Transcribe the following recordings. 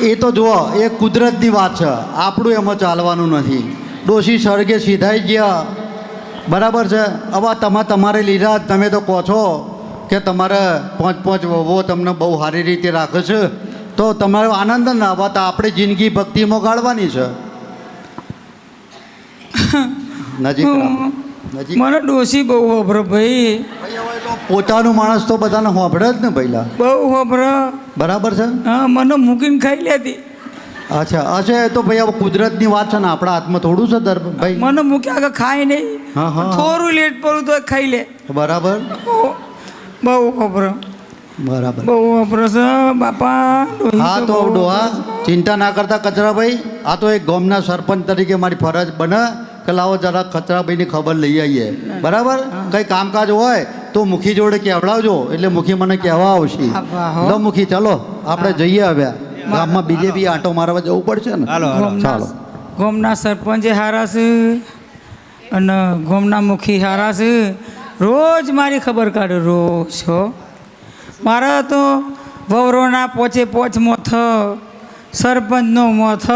એ તો જુઓ એ કુદરતની વાત છે, આપણું એમાં ચાલવાનું નથી. ડોશી સળગે સીધાઈ ગયા, બરાબર છે. હવે તમારે લીધા તમે તો કહો છો કે તમારે પાંચ વહુઓ તમને બહુ સારી રીતે રાખે છે, તો તમારો આનંદ ના હવે તો આપણે જિંદગી ભક્તિમાં ગાળવાની છે. નજીક રાખો, નજીક. મને ડોશી બહુ હોભરો ભાઈ, પોતાનું માણસ તો બધાને હોભળે જ ને પહેલા, બહુ હોભરો. બરાબર છે. હા, મને મૂકીને ખાઈ લેતી. અચ્છા એ તો ભાઈ હવે કુદરતની વાત છે ને, આપણા હાથમાં થોડું છે ભાઈ. મને મૂક્યા કે ખાય નહીં, હા, હા. થોડું લેટ પડું તો ખાઈ લે. બરાબર બહુ હોભરો, બરાબર. બહુ હોભરો છે બાપા. ડોશી હા તો બહુ ડોહા ચિંતા ના કરતા કચરાભાઈ, આ તો એક ગામના સરપંચ તરીકે મારી ફરજ બને કે લાવો જરા કચરાભાઈની ખબર લઈ આવીએ. બરાબર, કંઈ કામકાજ હોય તો મુખી જોડે કહેવડાવજો, એટલે મુખી મને કહેવા આવશે. લો મુખી, ચાલો આપણે જઈએ. હવે ગામમાં બીજે બી આંટો મારવા જવું પડશે ને. હાલો ચાલો. ગામના સરપંચે હારા છે અને ગામના મુખી હારા છે. રોજ મારી ખબર કાઢે, રોજ હો. મારા તો વવરોના પોચ મોથ, સરપંચનો મોથ,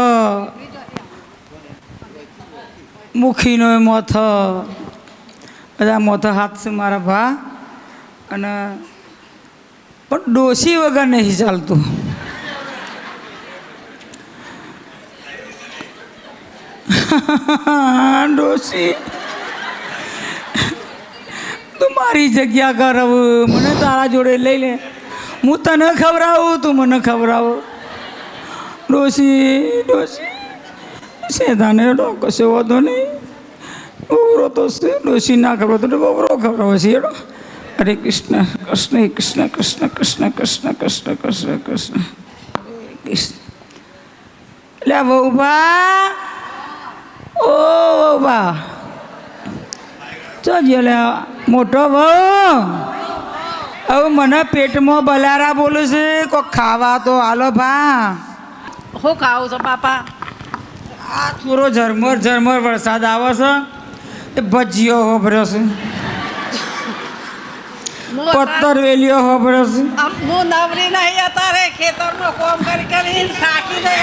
મુખીનો મોથ, બધા મોથ હાથ છે મારા ભા. અને પણ ડોશી વગર નહીં ચાલતું. ડોશી તું મારી જગ્યા કર, મને તારા જોડે લઈ લે. હું તને ખવડાવું, તું મને ખવડાવો. ડોશી શેતાને એડો કશો વાંધો નહીં. બહુરો તો છે, ડોશી ના ખવડાવો તો બહુરો ખવડાવો છે. એડો. હરે કૃષ્ણ કૃષ્ણ કૃષ્ણ કૃષ્ણ કૃષ્ણ કૃષ્ણ કૃષ્ણ કૃષ્ણ કૃષ્ણ કૃષ્ણ. લે વહુબા, ઓ વહુબા, જો લે મોટો વહુ. હવે મને પેટમાં બલારા બોલે છે, કોક ખાવા તો હાલો ભા. શું ખાવું છો બાપા? આ થોડો ઝરમર વરસાદ આવે છે, એ ભજીયો હોભર્યો છે, પત્તર વેલીઓ હોભર્યો છે. હું નવરી નહીં અત્યારે, ખેતરનું કામ કરીને થાકી ગઈ.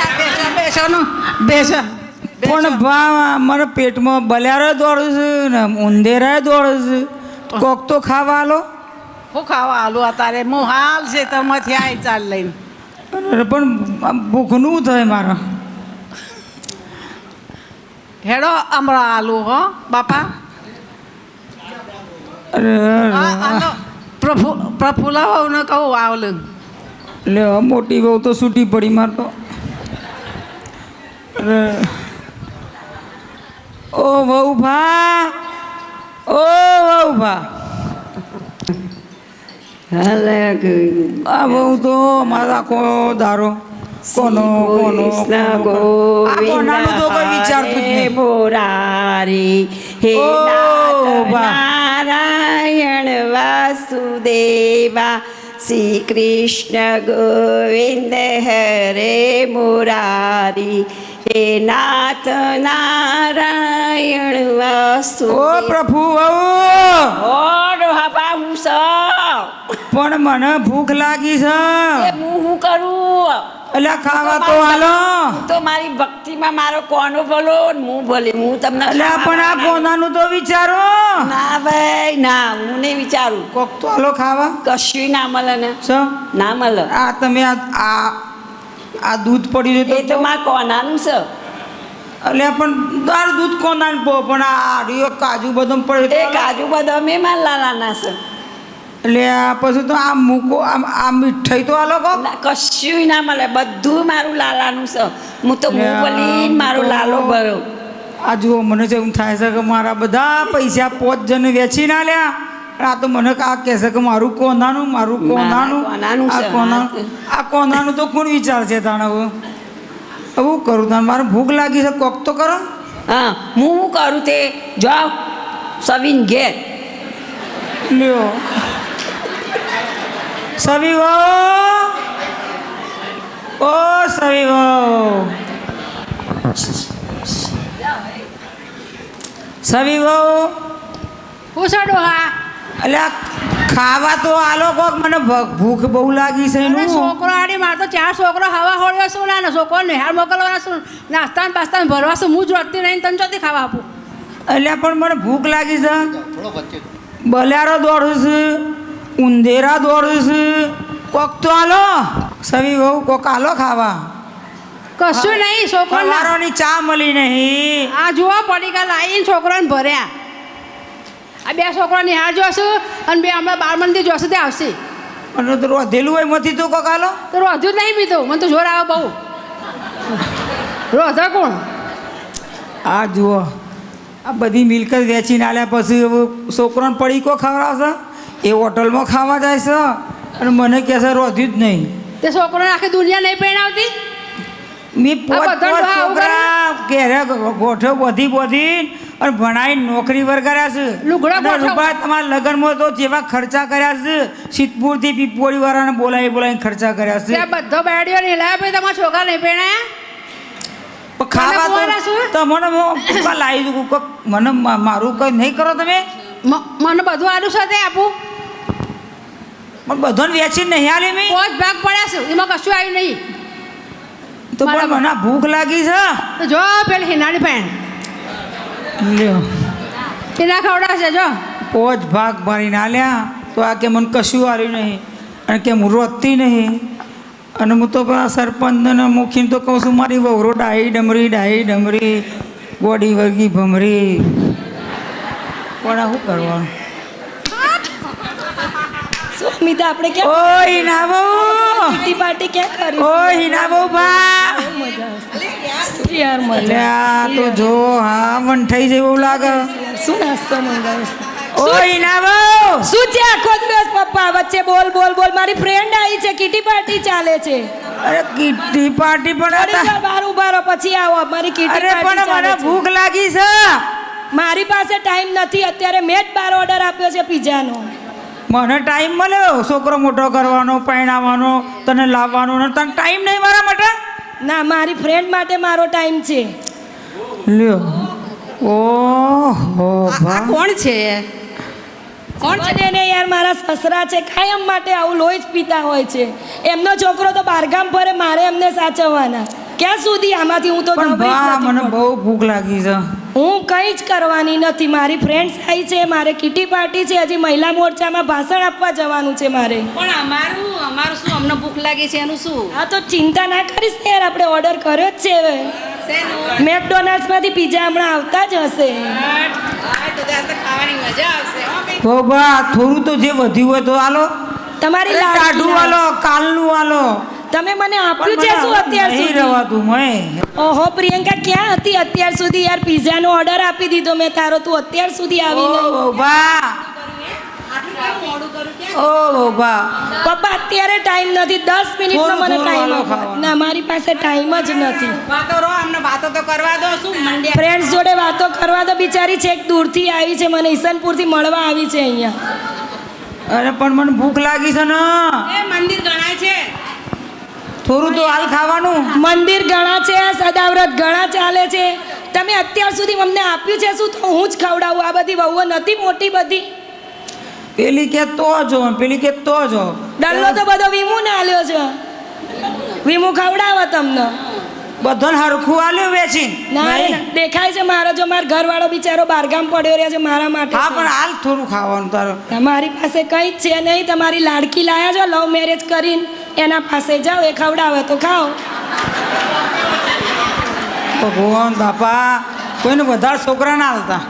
બેસો. પણ ભા મને પેટમાં બલારા દોડે છે ને ઉંદેરા દોડે છે, કોક તો ખાવા હાલો. શું ખાવા હાલું અત્યારે? હું હાલ છે તમારથી આવી ચાલ લઈને. પણ ભૂખનું થાય મારે. હેડો હમણાં હાલું હો બાપા. અરે પ્રફુલ્લા વહુને કહું આવલું. લે મોટી બહુ તો છૂટી પડી માર તો. અરે ઓ વહુ ભા, ઓ વહુ ભા. આ બહુ તો મારા કો દારો કોનો આ કોનાનું તો કોઈ વિચારતું જ નહીં. મોરારી હે ઓ નાથ બા. નારાયણ વાસુદેવા શ્રી કૃષ્ણ ગોવિંદ હરે મુરારી હે નાથ નારાયણ ઓ વાસુદેવ. પ્રભુ વહુ, ઓ ડોહાબા, હું પણ મને ભૂખ લાગી છે. હું કરું? એટલે ખાવા તો હાલો. હું તો મારી ભક્તિમાં મારો કોનો ભલો ને હું ભલે, હું તમને એટલે પણ આ કોનાનું તો વિચારો. ના ભાઈ ના, હું નહીં વિચારું. કોક તો હાલો ખાવા. કશું ના મળે ને, શું ના મળે. આ તમે આ દૂધ પડ્યું છે એ તો મારા કોનાનું છે. એટલે પણ દાળ દૂધ કોનાનું પણ આ રીયો કાજુ બદામ પડે એ કાજુ બદામ એ મારા લાલાના છે. એટલે આ પછી તો આ મૂકો આ મીઠાઈ તો હાલો કોક. ના, કશું ના મળે, બધું મારું લાલાનું છે. હું તો હું બોલી મારો લાલો ભર્યો. આ જુઓ મને તો એવું થાય છે કે મારા બધા પૈસા 5 જણ વેચી ના લ્યા. આ તો મને આ કહેશે કે મારું કોનાનું કોનાનું આ છે. કોનાનું તો કોણ વિચારશે તાણે હવે કરું તાને મારે ભૂખ લાગી છે, કોક તો કરો. હા, હું કરું તે જાઓ સવીન ઘેર. લ્યો સવી વહુ, ઓ સવી વહુ, સવી વહુ. પૂછો ડોહા. એટલે આ ખાવા તો આલો કોક મને ભૂખ બહુ લાગી છે અરે એનું છોકરો આડી મારે તો 4 છોકરો હવા હોળ્યો છું ના છોકરો નિહાળ મોકલવાના છું નાસ્તા ને પાસ્તા ભરવા છું હું જ રોટતી રહીને તને ચોથી ખાવા આપું એટલે પણ મને ભૂખ લાગી છે બલ્યારો દોડું છે ઉંદેરા દોડું છે કોક તો આલો સવી બહુ કોક આલો ખાવા કશું નહીં છોકરો સવારોની ચા મળી નહીં આ જુઓ પડીકા લાવીને છોકરાને ભર્યા આ 2 છોકરા નિહાળ જોશું અને 2 હમણાં 12 મંદી જોશું તે આવશે અને તો રોધેલું હોય મથી તો કોક આલો તો રોધ્યું જ નહીં પીધું મને તો જોર આવે બહુ રોધા કોણ આ જુઓ આ બધી મિલકત વેચીને આલ્યા પછી હવે છોકરાને પડીકો ખવડાવશે એ હોટલમાં ખાવા જાય છે અને મને કહે છે રોધ્યું જ નહીં તે છોકરાને આખી દુનિયા નહીં પહેણાવતી મેં આ બધા ડોહા આવું છોકરા ઘેરે ગોઠો બધી અને ભણાવીને નોકરી વર્ગાર્યા છે લુગડા અને ગોઠવ. રૂપા તમારા લગ્નમાં તો જેવા ખર્ચા કર્યા છે સિદ્ધપુરથી પીપોળી વાળાને બોલાવીને ખર્ચા કર્યા છે ત્યાં બધો બેડીઓ નહીં લાવ્યા પછી તમારા છોકરા નહીં પહેણાયા પણ ખાવા બોલા તો શું? તમને હું લાવી દઉં કોક મને મારું કંઈ નહીં કરો તમે મને બધું આડું સાથે આપું પણ બધાને વેચીને નહીં આલે મેં 5 ભાગ પડ્યા છે એમાં કશું આવ્યું નહીં તો પણ બરાબર. મને ભૂખ લાગી છે તો જો પેલી હિનાળી પહેણ લ્યો એના ખવડાવશે જો 5 ભાગ મારીને આલ્યા તો આ કે મને કશું આવ્યું નહીં અને કે હું રોતી નહીં અને હું તો પેલા સરપંચને મૂકીને તો કહું છું મારી વહુરો ડાહી ડમરી ગોડી વર્ગી ભમરી પણ આ શું કરવાનું શું અમિતા આપણે ક્યાં ઓય હિના બહુ કિટી પાર્ટી ક્યાં કરી ઓય હિના બહુ બા યાર મજા અલ્યા તો જો હા મન થઈ જાય એવું લાગે શું નાસ્તો મંગાવ્યો છે? ઓય હિના બહુ શું છે આખો દિવસ પપ્પા વચ્ચે બોલ મારી ફ્રેન્ડ આવી છે કિટી પાર્ટી ચાલે છે અરે કીટી પાર્ટી પણ થોડી હતા વાર બહાર ઉભા રહો પછી આવો મારી કિટી અરે પણ પાર્ટી મને ચાલે છે ભૂખ લાગી છે મારી પાસે ટાઈમ નથી અત્યારે મેં જ બાર ઓર્ડર આપ્યો છે પિઝાનો મને ટાઈમ મળ્યો છોકરો મોટો કરવાનો પરણાવવાનો તને લાવવાનો ને તને ટાઈમ નહીં મારા માટે ના મારી ફ્રેન્ડ માટે મારો ટાઈમ છે લ્યો ઓહો ભા કોણ છે કોણ છે ને યાર મારા સસરા છે કાયમ માટે આવું લોહી જ પીતા હોય છે એમનો છોકરો તો બહારગામ ફરે મારે એમને સાચવવાના ક્યાં સુધી આમાંથી હું તો પણ નવરી જ ભા નથી મને પડતી. બહુ ભૂખ લાગી છે હું કંઈ જ કરવાની નથી મારી ફ્રેન્ડ્સ આવી છે મારે કિટી પાર્ટી છે હજી મહિલા મોરચામાં ભાષણ આપવા જવાનું છે મારે પણ અમારું શું અમને ભૂખ લાગી છે એનું શું હા તો ચિંતા ના કરીશ ને યાર આપણે ઓર્ડર કર્યો જ છે હવે મેકડોનાલ્ડ્સમાંથી પિઝા હમણાં આવતા જ હશે ખાવાની મજા આવશે તો બા થોડું તો જે વધ્યું હોય તો આલો તમારી અરે લાડકી ટાઢું લાડ- આલો કાલનું આલો તમે મને આપ્યું પણ છે મને શું અત્યાર નહીં સુધી રવાતું મેં ઓહો પ્રિયંકા ક્યાં હતી અત્યાર સુધી યાર પિઝાનો ઓર્ડર આપી દીધો મેં તારો તું અત્યાર સુધી આવી નહીં ઓ બા ઓ બા પપ્પા અત્યારે ટાઈમ નથી 10 મિનિટનો થોડું મને થોડું ટાઈમ વાલો આપો ખાવાનું. ના મારી પાસે ટાઈમ જ નથી વાતો તો કરવા દો શું મંડ્યા ફ્રેન્ડ્સ જોડે વાતો કરવા તો બિચારી છેક દૂરથી આવી છે મને ઈસનપુરથી મળવા આવી છે અહીંયા અરે પણ મને ભૂખ લાગી છે ને એ મંદિર ગણાય છે થોડું તો હાલ ખાવાનું મંદિર ઘણા છે સદાવ્રત ઘણા ચાલે છે તમે અત્યાર સુધી અમને આપ્યું છે શું તો હું જ ખવડાવું આ બધી વહુઓ નથી મોટી બધી પેલી કે તો જો પેલી કે તો જો ડલ્લો તો બધો વીમુ ને આલ્યો છે વીમુ ખવડાવો તમને બધાને હરખું આલ્યું વેચીને ના રે નહીં. ના, દેખાય છે મારો જો મારો ઘરવાળો બિચારો બહારગામ પડ્યો રહ્યો છે મારા માટે હા છે. પણ હાલ થોડું ખાવાનું તારો તમારી પાસે કંઈ જ છે નહીં તમારી લાડકી લાયા છો લવ મેરેજ કરીને એના પાસે જાઓ એ ખવડાવે તો ખાઓ ભગવાન બાપા કોઈને વધારે છોકરા ના હાલતા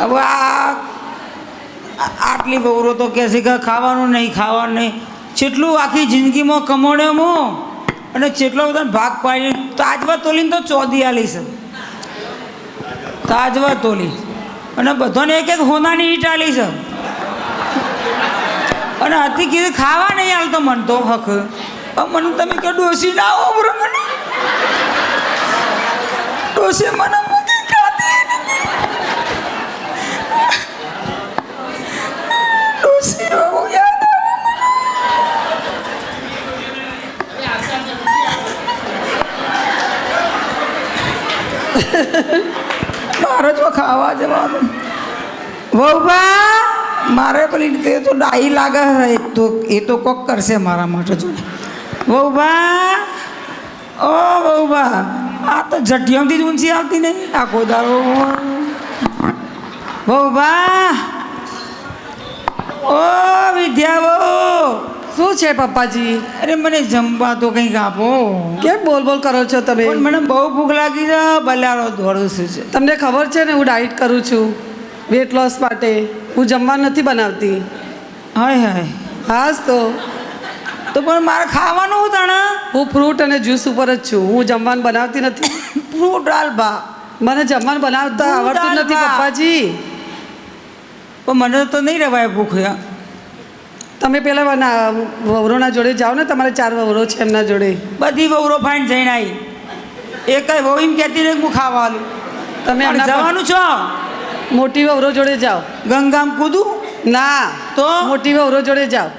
હવે આટલી વહુરો તો કહે છે કે ખાવાનું નહીં જેટલું આખી જિંદગીમાં કમાણ્યો મો અને જેટલો બધા ભાગ પાડી તાજવા તોલીને તો ચોદી આલી છે તાજવા તોલી અને બધાને એક હોનાની ઈટ આલી છે અને હતી કીધું ખાવા નહીં હાલતો મન તો હક મને તમે કે ડોસી ના આવો બરો મને ડોસી મને મૂકી ખાતી ડોસી આવો યાર મારે જો ખાવા જવાનું વહુબા મારે પેલી તે તો ડાઈ લાગે છે એ તો કોક કરશે મારા માટે જોડે વહુબા ઓ વહુબા આ તો જટિયામથી જ ઊંચી આવતી નહીં આખો દારો વહુબા ઓ વિદ્યા વહુ શું છે પપ્પાજી? અરે મને જમવા તો કંઈક આપો કેમ બોલ બોલ કરો છો તમે? પણ મને બહુ ભૂખ લાગી છે બલારો દોડું છું છે તમને ખબર છે ને હું ડાયટ કરું છું વેટ લોસ માટે. હું જમવા નથી બનાવતી. હાય હાય હાસ તો પણ મારે ખાવાનું હું તણા હું ફ્રૂટ અને જ્યુસ ઉપર જ છું. હું જમવાનું બનાવતી નથી. ફ્રૂટ આલબા મને જમવાનું બનાવતા દૂધ આવડતું નથી આલવા. પપ્પાજી. પણ મને તો નહીં રવાય ભૂખ તમે પેલા વવરોના જોડે જાઓ ને, તમારે 4 વવરો છે એમના જોડે. બધી વહુરો ફાઈન જઈને આવી એ કઈ વહુ એમ કહેતી નહીં હું ખાવાનું તમે પણ એમના જવાનું છો મોટી વવરો જોડે જાઓ. ગંગામ કૂદું ના તો મોટી વવરો જોડે જાઓ.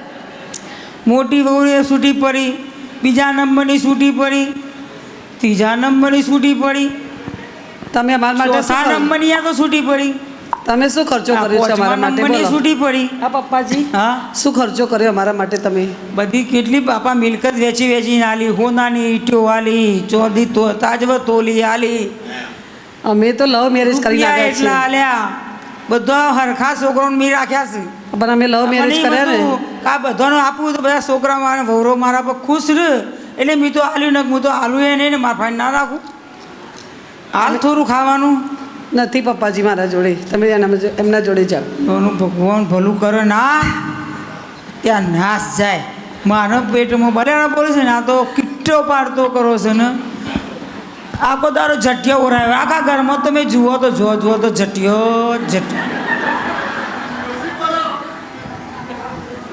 મોટી વહુએ છૂટી પડી, બીજા નંબરની છૂટી પડી, ત્રીજા નંબરની છૂટી પડી, તમે અમારા માટે શું ચોથા કરો? નંબરની આ તો છૂટી પડી, તમે શું ખર્ચો આ કર્યો છે અમારા પાંચમા માટે? નંબરની બોલો. છૂટી પડી. હા પપ્પાજી, હા શું ખર્ચો કર્યો અમારા માટે તમે? બધી કેટલી બાપા મિલકત વેચી વેચીને આલી, હોનાની ઈંટો આલી, ચોધી તો તાજવ તોલી આલી, અમે તો લવ મેરેજ કરી રૂપિયા નાખ્યા એટલા છે. આલ્યા, બધા હરખા છોકરાઓને મેં રાખ્યા છે. પણ અમે લવ મેરેજ કર્યા ને. આ બધાનું આપવું તો બધા છોકરા મારા વહુરો મારા પર ખુશ રહે એટલે મેં તો આલ્યું ને હું તો આલું એ નહીં ને મારા ભાઈ ના રાખું. હાલ થોડું ખાવાનું નથી પપ્પાજી મારા જોડે. તમે એમના જોડે જાઓ. એનું ભગવાન ભલું કરે ના ત્યાં નાશ જાય. મારા પેટમાં બરાબર બોલે છે ને આ તો કિટ્ટો પાડતો કરો છે ને આખો દારો જટિયો ઓરાયો આખા ઘરમાં તમે જુઓ તો જુઓ તો જટિયો જટિયો.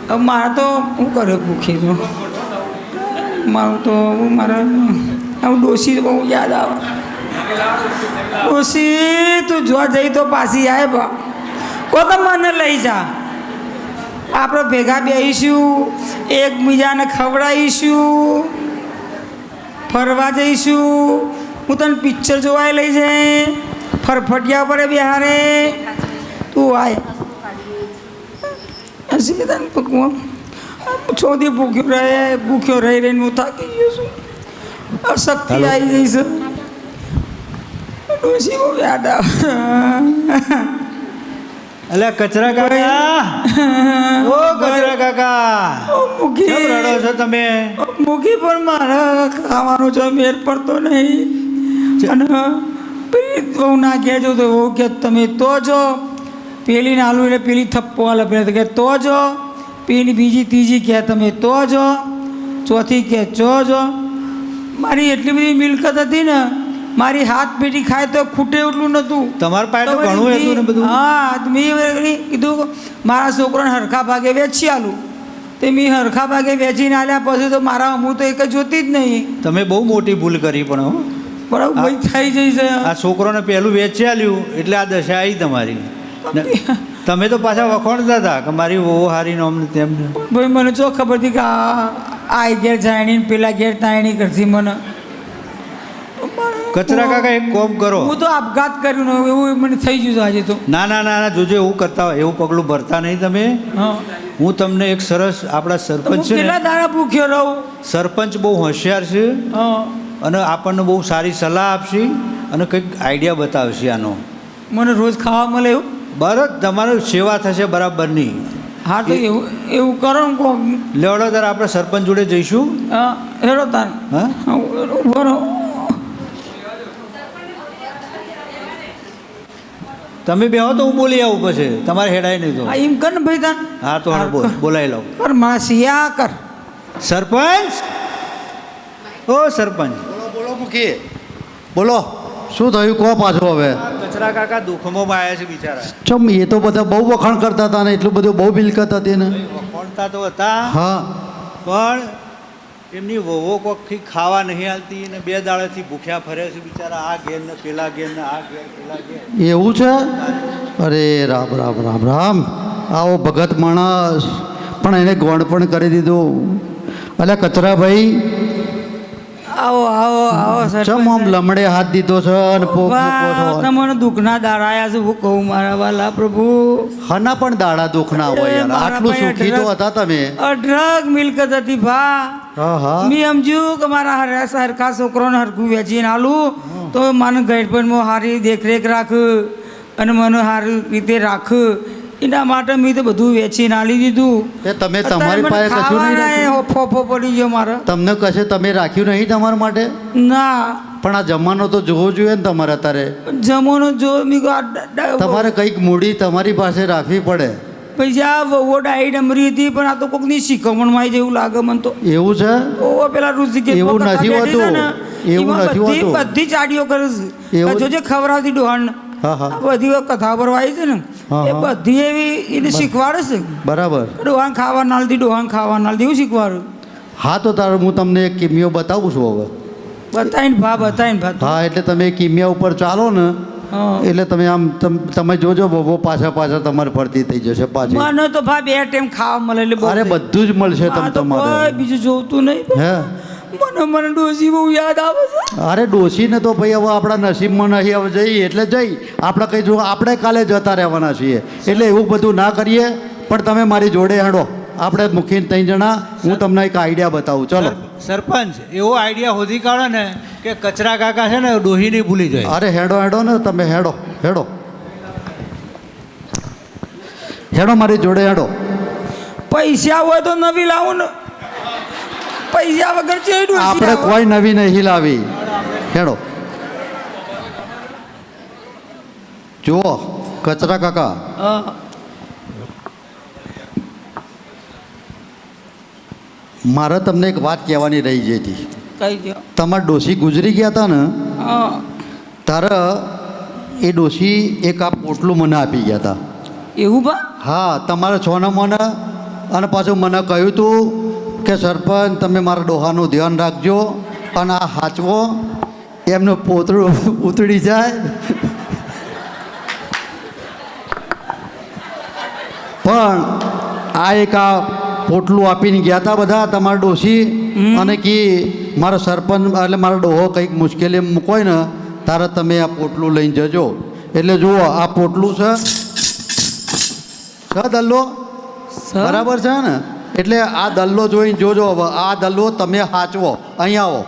હવે મારે તો શું કરે ભૂખી તો મારું તો મારે આવું ડોસી બહુ યાદ આવે. ડોસી તું જોવા જઈ તો પાછી આવે બા કો તો મને લઈ જા આપણે ભેગા બેસીશું, એકબીજાને ખવડાવીશું, ફરવા જઈશું, હું તને પિક્ચર જોવા લઈ જાય, ફરફટિયા પર બિહારે તું આય હસી તને ભગવાન છોડી ભૂખ્યો રહી રહીને હું થાકી ગયો છું. અશક્તિ આવી ગઈ છે. ડોસી બહુ યાદ આવે. અલ્યા કચરા કાકા, ઓ કચરા કાકા, મૂકી કેમ રડો છો તમે? મૂકી પણ મારા ખાવાનો છે મેર પડતો નહીં. અને પેલી બહુ ના કહેજો તો બહુ કે તમે તો જો પેલી નાલું એટલે પેલી થપ્પો હાલે પેલા કે તો જો પેલી બીજી ત્રીજી કહે તમે તો જો ચોથી કે જો મારી એટલી બધી મિલકત હતી ને મારી હાથ પેટી ખાય તો ખૂટે એટલું નહોતું. તમારા પાસે તો ઘણું હતું ને બધું. હા મેં કીધું મારા છોકરાને હરખા ભાગે વેચી આલું તે મેં હરખા ભાગે વેચીને આલ્યા પછી તો મારા હું તો એક જ જોતી જ નહીં. તમે બહુ મોટી ભૂલ કરી પણ હો. બરાબર ભાઈ થઈ જઈ છે. આ છોકરોને પહેલું વેચી આલ્યું એટલે આ દશા આવી તમારી. તમે તો પાછા વખોણતા હતા કે મારી બહુ હારી નોમ ને તેમ ને. ભાઈ મને જો ખબર હતી કે આ ઘેર જાયણી ને પેલા ઘેર તાયણી કરતી મને. કચરા કાકા એક કોમ કરો. હું તો આપઘાત કર્યું ને એવું મને થઈ ગયું છે આજે તો. ના ના ના ના જોજો એવું કરતા હોય એવું પગલું ભરતા નહીં તમે. હા હું તમને એક સરસ આપણા હું સરપંચ છે કેટલા ને, દાડા ભૂખ્યો રહું. સરપંચ બહુ હોશિયાર છે હા અને આપણને બહુ સારી સલાહ આપશે અને કંઈક આઈડિયા બતાવશે આનો. મને રોજ ખાવા મળે એવું. બરાબર તમારી સેવા થશે બરાબરની. હા તો એવું કરો ને કોક. લેવડો તાર આપણે સરપંચ જોડે જઈશું. હા હેરો તાર. હા ઉભો રહો. તમે બેહો તો હું બોલી આવું પછી તમારે હેડાય નહીં તો. આ એમ કર ને ભાઈ તાર. હા તો હાલ બોલાવી લઉં. કર મારા સિયા કર. સરપંચ, ઓ સરપંચ, બોલો મૂકી બોલો શું થયું કહો પાછો હવે. કચરા કાકા દુઃખમાં આવ્યા છે બિચારા. ચમ એ તો બધા બહુ વખાણ કરતા હતા ને એટલું બધું બહુ મિલકત હતી ને. વખોણતા તો હતા હા પણ એમની વહુઓ કોકથી ખાવા નહીં હાલતી ને 2 દાડાથી ભૂખ્યા ફરે છે બિચારા. આ ઘેર ને પેલા ઘેર ને આ ઘેર પેલા ઘેર. એવું છે. અરે રામ રામ રામ રામ. આવો ભગત માણસ પણ એને ગોણ પણ કરી દીધું. અલ્યા કચરાભાઈ આવો આવો આવો ચમ આમ લમડે હાથ દીધો છે અને પોક મૂકો છો તમને દુઃખના દાડા આયા છે હું કહું મારા વાલા પ્રભુ હના પણ દાડા દુઃખ ના હોય યાર મારા આટલું ભાઈ સુખી તો હતા તમે અઢળક મિલકત હતી ભા હા હા મેં સમજ્યું કે મારા હરખા છોકરોને હરખું વેચીને આલું તો મને ગઈડપણમાં સારી દેખરેખ રાખ અને મને સારી રીતે રાખ એના માટે મેં તો બધું વેચીને આલી દીધું એ તમે તમારી પાસે કશું નહીં રાખ્યું? ફોફો પડી ગયો મારે તમને કશે તમે રાખ્યું નહીં તમારા માટે ના પણ આ જમાનો તો જોવો જોઈએ ને તમારે અત્યારે જમવાનો જો તમારે કંઈક મૂડી તમારી પાસે રાખવી પડે પૈસા વહુ ડાઈ ડમરી હતી પણ આ તો કોકની શીખવણમાં આવી જેવું લાગે મને તો એવું છે ઓ પેલા ઋષિકેશ એવું નથી હોતું. એવું નથી હોતું. બધી ચાડીઓ કરે છે એવું- જોજે ખવડાવતી ડોહાણ હા હા આ બધી કથા પર આવી છે ને હા, એ હા. બધી એવી એને શીખવાડે છે બરાબર ડોહાણ ખાવા નાલથી ડોહાણ ખાવા નાલથી એવું શીખવાડું હા તો તારે હું તમને એક કિમિયો બતાવું છું હવે બતાવીને ભા હા એટલે તમે એ કિમિયા ઉપર ચાલો ને હા. એટલે તમે આમ તમે જોજો બહુ પાછળ તમારે ફરતી થઈ જશે પાછી મને તો ભા બે ટાઈમ ખાવા મળે એટલે બહુ અરે થઈ. બધું જ મળશે આ તમ તો કોઈ તમારે બીજું જોતું નહીં હે મને ડોસી બહુ યાદ આવે છે અરે ડોશીને તો ભાઈ હવે આપણા નસીબમાં નહીં હવે જઈએ એટલે જઈ આપણે કંઈ જો આપણે કાલે જતા રહેવાના છીએ એટલે એવું બધું ના કરીએ પણ તમે મારી જોડે હેડો આપણે મૂકીને 3 જણા હું તમને એક આઈડિયા બતાવું ચલો સરપંચ એવો આઈડિયા શોધી કાઢો ને કે કચરા કાકા છે ને ડોહી નહીં ભૂલી જાય અરે હેડો હેડો ને તમે હેડો હેડો હેડો મારી જોડે હેડો પૈસા હોય તો નવી લાવું ને પૈસા વગર છે આપણે કોઈ નવી નહીં લાવી હેડો જુઓ કચરા કાકા મારે તમને એક વાત કહેવાની રહી ગઈ હતી કહી દો તમારા ડોશી ગુજરી ગયા હતા ને તારે એ ડોશી એક આ પોટલું મને આપી ગયા હતા એવું બા હા તમારે છોને મને અને પાછું મને કહ્યું હતું કે સરપંચ તમે મારા ડોહાનું ધ્યાન રાખજો અને આ હાચવો એમનું પોતળું ઉતરી જાય પણ આ એક આ પોટલું આપીને ગયા હતા બધા તમારા ડોશી અને કે મારો સરપંચ એટલે મારો ડોહો કંઈક મુશ્કેલી મૂકોય ને તારે તમે આ પોટલું લઈને જજો એટલે જુઓ આ પોટલું છે દલ્લો બરાબર છે ને એટલે આ દલ્લો જોઈને જોજો હવે આ દલ્લો તમે હાચવો અહીંયા આવો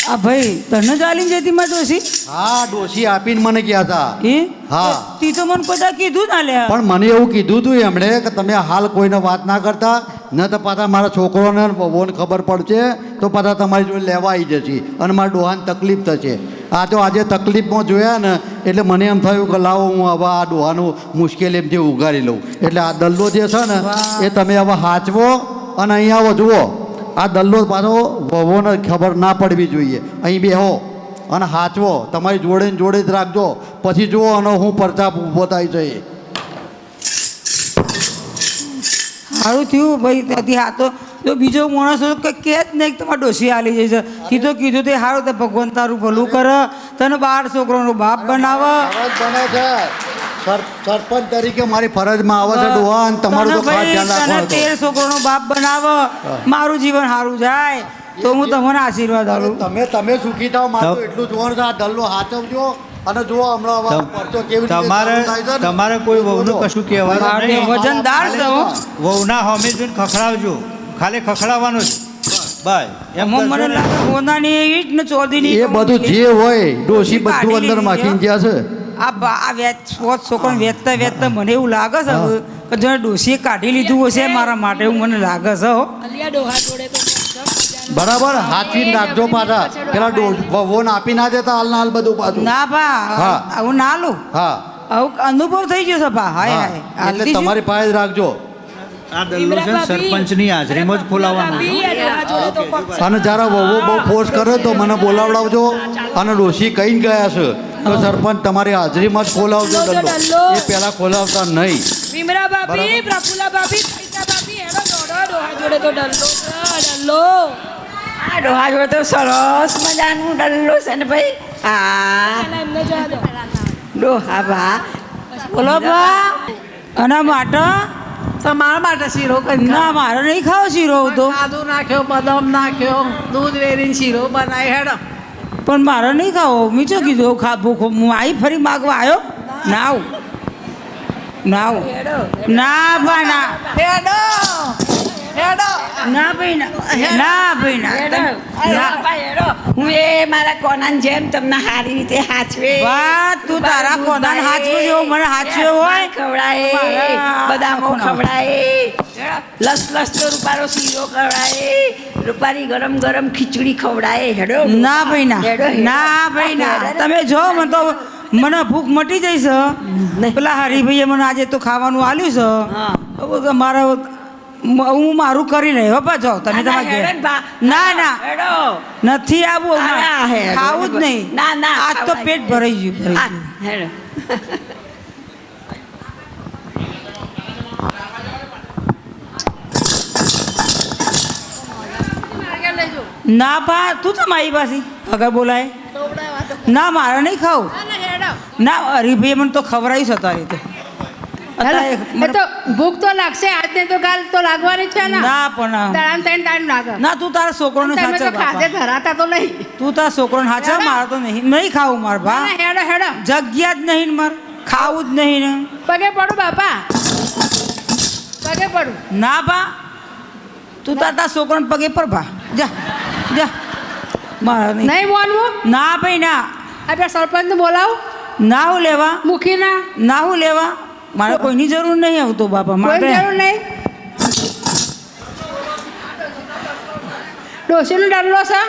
આ ભાઈ તને ચાલીને જતી માં ડોસી હા ડોશી આપીને મને ગયા હતા એ હા. તી તો મને બધા કીધું ના લે પણ મને એવું કીધું હતું એમણે કે તમે હાલ કોઈને વાત ના કરતા ન તો પાછા મારા છોકરોને ને વહુને ખબર પડશે તો પાછા તમારી જોડે લેવા આવી જશે અને મારા ડોહાને તકલીફ થશે આ તો આજે તકલીફમાં જોયા ને એટલે મને એમ થયું કે લાવો હું હવે આ ડોહાનું મુશ્કેલી એમથી ઉગારી લઉં એટલે આ દલ્લો જે છે ને એ તમે હવે હાચવો અને અહીંયા આવો જુઓ આ દલ્લો પાછો વહુને ખબર ના પડવી જોઈએ અહીં બેહો અને હાચવો તમારી જોડે ને જોડે જ રાખજો પછી જુઓ અને હું પરચાપ ઊભો થાય છે સારું થયું ભાઈ ત્યાંથી આ તો જો બીજો માણસ હોય તો કે જ નહીં કે તમારે ડોસી આલી જાય છે કીધું કીધું તે સારું તો ભગવાન તારું ભલું કરે તને 12 છોકરોનો બાપ બનાવે સરપંચ તરીકે મારી ફરજમાં આવે છે ડોહા અને તમારું તો ખાસ ધ્યાન તને રાખવાનું 13 છોકરોનો બાપ બનાવે મારું જીવન સારું જાય તો હું તમને આશીર્વાદ આલું તમે સુખી થાવ મારું એટલું જોવાનું છે આ દલ્લો હાચવજો અને જુઓ હમણાં હવે પરચો કેવી રીતે તમારે ચાલુ થાય છે ને. તમારે કોઈ વહુનું કશું કહેવાનું નહીં વજનદાર છે હો. વહુના હોમે જોઈને ખખડાવજો ખાલી ખખડાવવાનું જ બાય એમ એમાં મને કરશો ને. લાગે હોનાની ઈંટ ને ચોદીની એ બધું જે હોય ડોશી બધું અંદર માખીને જ્યાં છે આ વેચ છોકરાને વેચતા મને એવું લાગે છે હવે કે જો ડોશીએ કાઢી લીધું હશે મારા માટે એવું મને લાગે છે હો અલિયા ડોહા જોડે તો બરાબર હાથીને રાખજો પાછા પેલા વહુને આપી ના દેતા હાલ ના હાલ બધું પાછું ના ભા હા. આવું ના લો હા આવું અનુભવ થઈ ગયો છે ભા હાય હા. હાય એટલે હાલતી શું? તમારી પાસે જ રાખજો આ દલ્લો છે ને સરપંચની હાજરીમાં જ ખોલાવવાનું ભાભી આ ડોહા જોડે તો પક્ષ અને જ્યારે વહુ બહુ ફોર્સ કરે તો મને બોલાવડાવજો અને ડોશી કહીને ગયા છે તો સરપંચ તમારી હાજરીમાં જ ખોલાવજો દલ્લો એ પહેલાં ખોલાવતા નહીં વિમરા ભાભી પ્રફુલ્લા ભાભી સરિતા ભાભી હેડો દોડો ડોહા જોડે તો ડલ્લો છે ડલ્લો આ ડોહા જોડે તો સરસ મજાનું ડલ્લો છે ને ભાઈ હા પહેલા એમને જવા દો ડોહા બા બોલો ભા આના માટે મારા માટે શીરો કરી ના મારે નહીં ખાવો શીરો તો કાજુ નાખ્યો બદામ નાખ્યો દૂધ વેરીને શીરો બનાવી હેડો પણ મારે નહીં ખાવો મેં શું કીધું ખા ભૂખો હું આવી ફરી માગવા આવ્યો ના આવું ના આવું ના બા ના હેડો હેડો ના ભાઈ ના ભાઈ ના હું એ મારા કોનાની જેમ તમને સારી રીતે હાચવે વાહ તું તારા કોનાને હાચવે જેવો મને હાચવે હોય ખવડાય બદામો ખવડાય લસ તો રૂપારો શીરો ખવડાય રૂપારી ગરમ ગરમ ખીચડી ખવડાય હેડો ના ભાઈ ના હેડો, હેડો. ના ભાઈ ના તમે જો મને તો મને ભૂખ મટી જઈશ પેલા હરીભાઈએ મને આજે તો ખાવાનું આલ્યું છે હા. હવે મારે હું મારું કરી લઈ હો પાછો તમે તમારે ઘેર. ના ના હેડો નથી આવું અરે, હેડો. ખાવું જ નહીં ના, ના, આજ તો પેટ ભરાઈ ગયું ભરાઈ હા, ગયું. હેડો ના પા તું તો મારી પાસે અગર બોલાય ના મારે નહીં ખાવું ના હરીભાઈએ મને તો ખવડાવ્યું છે તારી તો અત્યારે એ મને- તો ભૂખ તો લાગશે આજ ને તો કાલ તો લાગવાની છે ને ના પણ તારા ટાઈમ લાગે ના તું તારા છોકરોને તમે તો સાચવ ખાધે બાપા. ધરાતા તો નહીં તું તારા છોકરોને સાચવ હેડો. મારે તો નહીં ખાવું માર ભા ના, હેડો હેડો જગ્યા જ નહીં ને માર ખાવું જ નહીં ને પગે પડું બાપા પગે પડું ના બા તું તારા છોકરાને પગે પર ભા જા જા મારે નહીં નહીં માનવું ના ભાઈ ના આપણે સરપંચને બોલાવ ના હું લેવા મૂકીના ના હું લેવા મારે કોઈની જરૂર નહીં આવતો બાપા કોઈ મારે જરૂર નહીં ડોશીનો ડરલો છે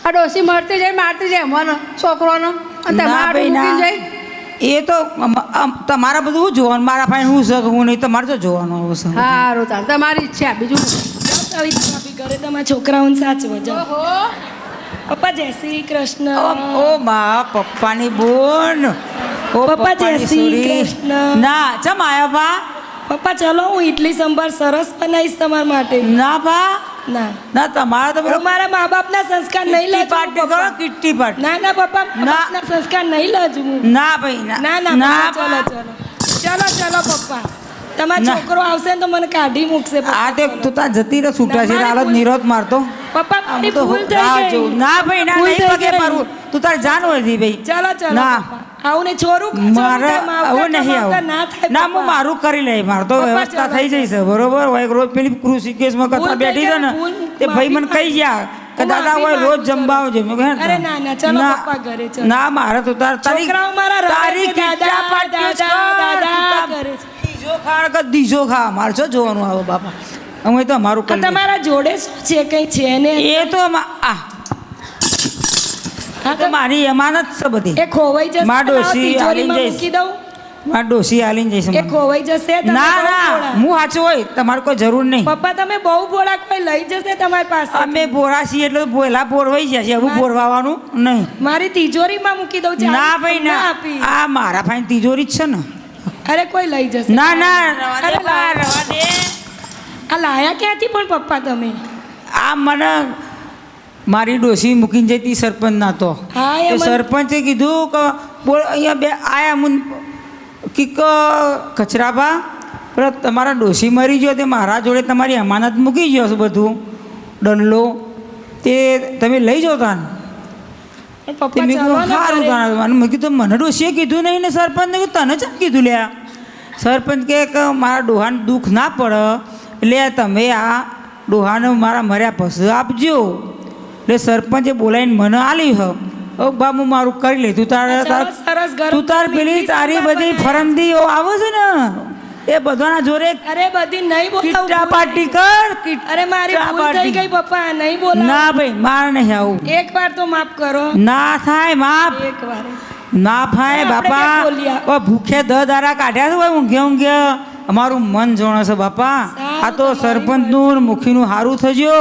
આ ડોશી મરતી જાય મારતી જાય મને છોકરોનો અને ના તમારું ભાઈ ના મૂકીને જાય એ તો તમારા બધું શું જોવાનું મારા પાસે હું છે કે હું નહીં તમારે તો જોવાનું આવું છે સારું તાર તમારી ઈચ્છા બીજું સવિતા ભાભી ઘરે તમારા છોકરાઓને સાચવો જાઓ ઓહો પપ્પા જય શ્રી કૃષ્ણ ઓ મા પપ્પાની બોન ઓ પપ્પા જય પપ્પાની શ્રી સુરી. કૃષ્ણ. ના ચમ આયા બા પપ્પા ચલો હું ઇડલી સંભાર સરસ બનાવીશ તમારા માટે ના બા ના ના તમારા તો હું મારા મા બાપના સંસ્કાર નહીં લઉં પાર્ટી કરો કિટ્ટી પાર્ટી ના ના પપ્પા મા બાપના સંસ્કાર નહીં લઉં હું ના ભાઈ ના ના પપ્પા, બા. ચલો ચલો પપ્પા તમારો ના. છોકરો આવશે ને તો મને કાઢી મૂકશે પપ્પા. આ તે તું તાર જતી રહે છૂટા છે ના, મારી હાલત ભૂલ. નિરોધ મારતો પપ્પા આમ મારી તો ભૂલ થઈ રાહ ગઈ. જોઉં. ના ભાઈ ના ભૂલ નહીં થઈ પગે ગઈ. મારું તું તાર જાન હોય દી ભાઈ ચલો ચલો ના. પપ્પા. આવું ને છોરું મારે આવું નહીં આવું ના થાય ના હું પપ્પા. મારું કરી લઈ માર તો પપ્પા, વ્યવસ્થા ચાલો, થઈ જઈશ બરોબર હોય એક રોજ પેલી કૃષિકેશમાં ભૂલ કથા થઈ બેઠી છે ને ભૂલ, તે ભાઈ મને માફી કહી ગયા કે હું દાદા માફી હોય રોજ માંગુ છું. જમવા આવજે મેં કીધું, અરે ના, ના, ચલો ના, પપ્પા ઘરે ચલો. ના મારે તો તારી છોકરાઓ મારા રડે તારી છે, દાદા, કિટ્ટા પાર્ટી જ દાદા, કર. દાદા તું તાર કરે છે. દીજો ખા કે દીજો ખા મારે શું જોવાનું આવે બાપા અમે તો અમારું આ કરી લઈએ. તમારા જોડે શું છે કઈ છે ને એ તો હા તો મારી અમાનત છે બધી એ ખોવાઈ જશે માં તો લાવો ડોશી તિજોરીમાં આલીને મૂકી દઉં મારા ડોસી આલીને જઈશ એ મને. ખોવાઈ જશે તમે ના બહુ ના ભોળા. હું સાચું હોય તમારે કોઈ જરૂર નહીં પપ્પા તમે બહુ ભોળા કોઈ લઈ જશે તમારી પાસે અમે બોરા છીએ એટલે બોલા બોરવાઈ જશે હવે બોરવાનું નહીં મારી તિજોરીમાં મૂકી દઉં ચાવી ના ભાઈ તમને ના આપી. આ મારા પાસે તિજોરી જ છે ને અરે કોઈ લઈ જશે ના ના રવા દે અરે બા, બા. રવા દે આ લાયા ક્યાંથી પણ પપ્પા તમે આ મને મારી ડોસી મૂકીને જતી સરપંચ ના તો હા, એ તે મને- સરપંચે કીધું કે બોલ અહીંયા બે આયા મુન કીક કચરાબા પેલા તમારા ડોસી મરી ગયો તે મારા જોડે તમારી અમાનત મૂકી ગયો છે બધું દંડલો તે તમે લઈ જાઓ તાન પણ તે પપ્પા મેં ચલો કીધું ને સારું ઘરે. તાન મેં કીધું મને ડોસીએ કીધું નહીં ને સરપંચને કીધું તને ચામ કીધું લ્યા સરપંચ કહે કે મારા ડોહાને દુઃખ ના પડે એટલે તમે આ ડોહાને મારા મર્યા પછી આપજો એટલે સરપંચે બોલાવીને મને આલી હ ઓ બા હું મારું કરી લે તું સરસ, તાર સરસ ગરમ તું તાર ગરમ પેલી ઇડલી તારી સંભાર બધી બનાવ્યા. ફરંદીઓ આવે છે ને એ બધાના જોડે અરે બધી નહીં બોલાવું કિટ્ટા પાર્ટી કર અરે મારી કિટ્ટા ભૂલ થઈ પાર્ટી. ગઈ પપ્પા નહીં બોલાવું ના ભાઈ માર નહીં આવું એક વાર તો માફ કરો ના થાય માપ એક વાર ના થાય આપણે બાપા ક્યાં બોલ્યા? ઓ ભૂખે દારા કાઢ્યા છે ભાઈ ઊંઘે અમારું મન જોણે છે બાપા સારું, આ તો તમારી સરપંચનું ને મુખીનું સારું થજો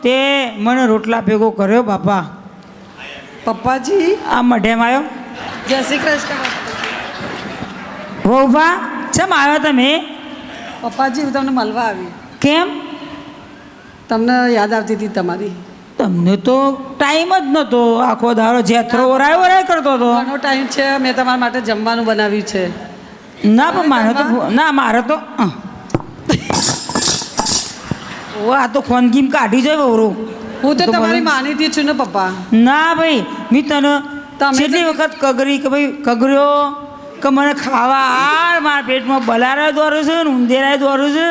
તે મને રોટલા ભેગો કર્યો બાપા પપ્પાજી આ મઢેમાં આવ્યો જય શ્રી કૃષ્ણ હોભા ચમ આવ્યો તમે પપ્પાજી હું તમને મળવા આવી કેમ તમને યાદ આવતી હતી તમારી તમને તો ટાઈમ જ નહોતો આખો દારો જેથરો ઓરાય કરતો હતો ઘણો ટાઈમ છે મેં તમારા માટે જમવાનું બનાવ્યું છે ના પણ મારે તો ના મારે તો ઓ આ તો ખોનગીમ કાઢી જાય વહુરો. હું તો તો તમારી મને- માનીતી છું ને પપ્પા. ના ભાઈ મેં તને તમે કેટલી તો- વખત કગરી કે ભાઈ કગર્યો કે મને ખાવા આ મારા પેટમાં બલારા દોરું છે ને ઉંદેરા દોરું છે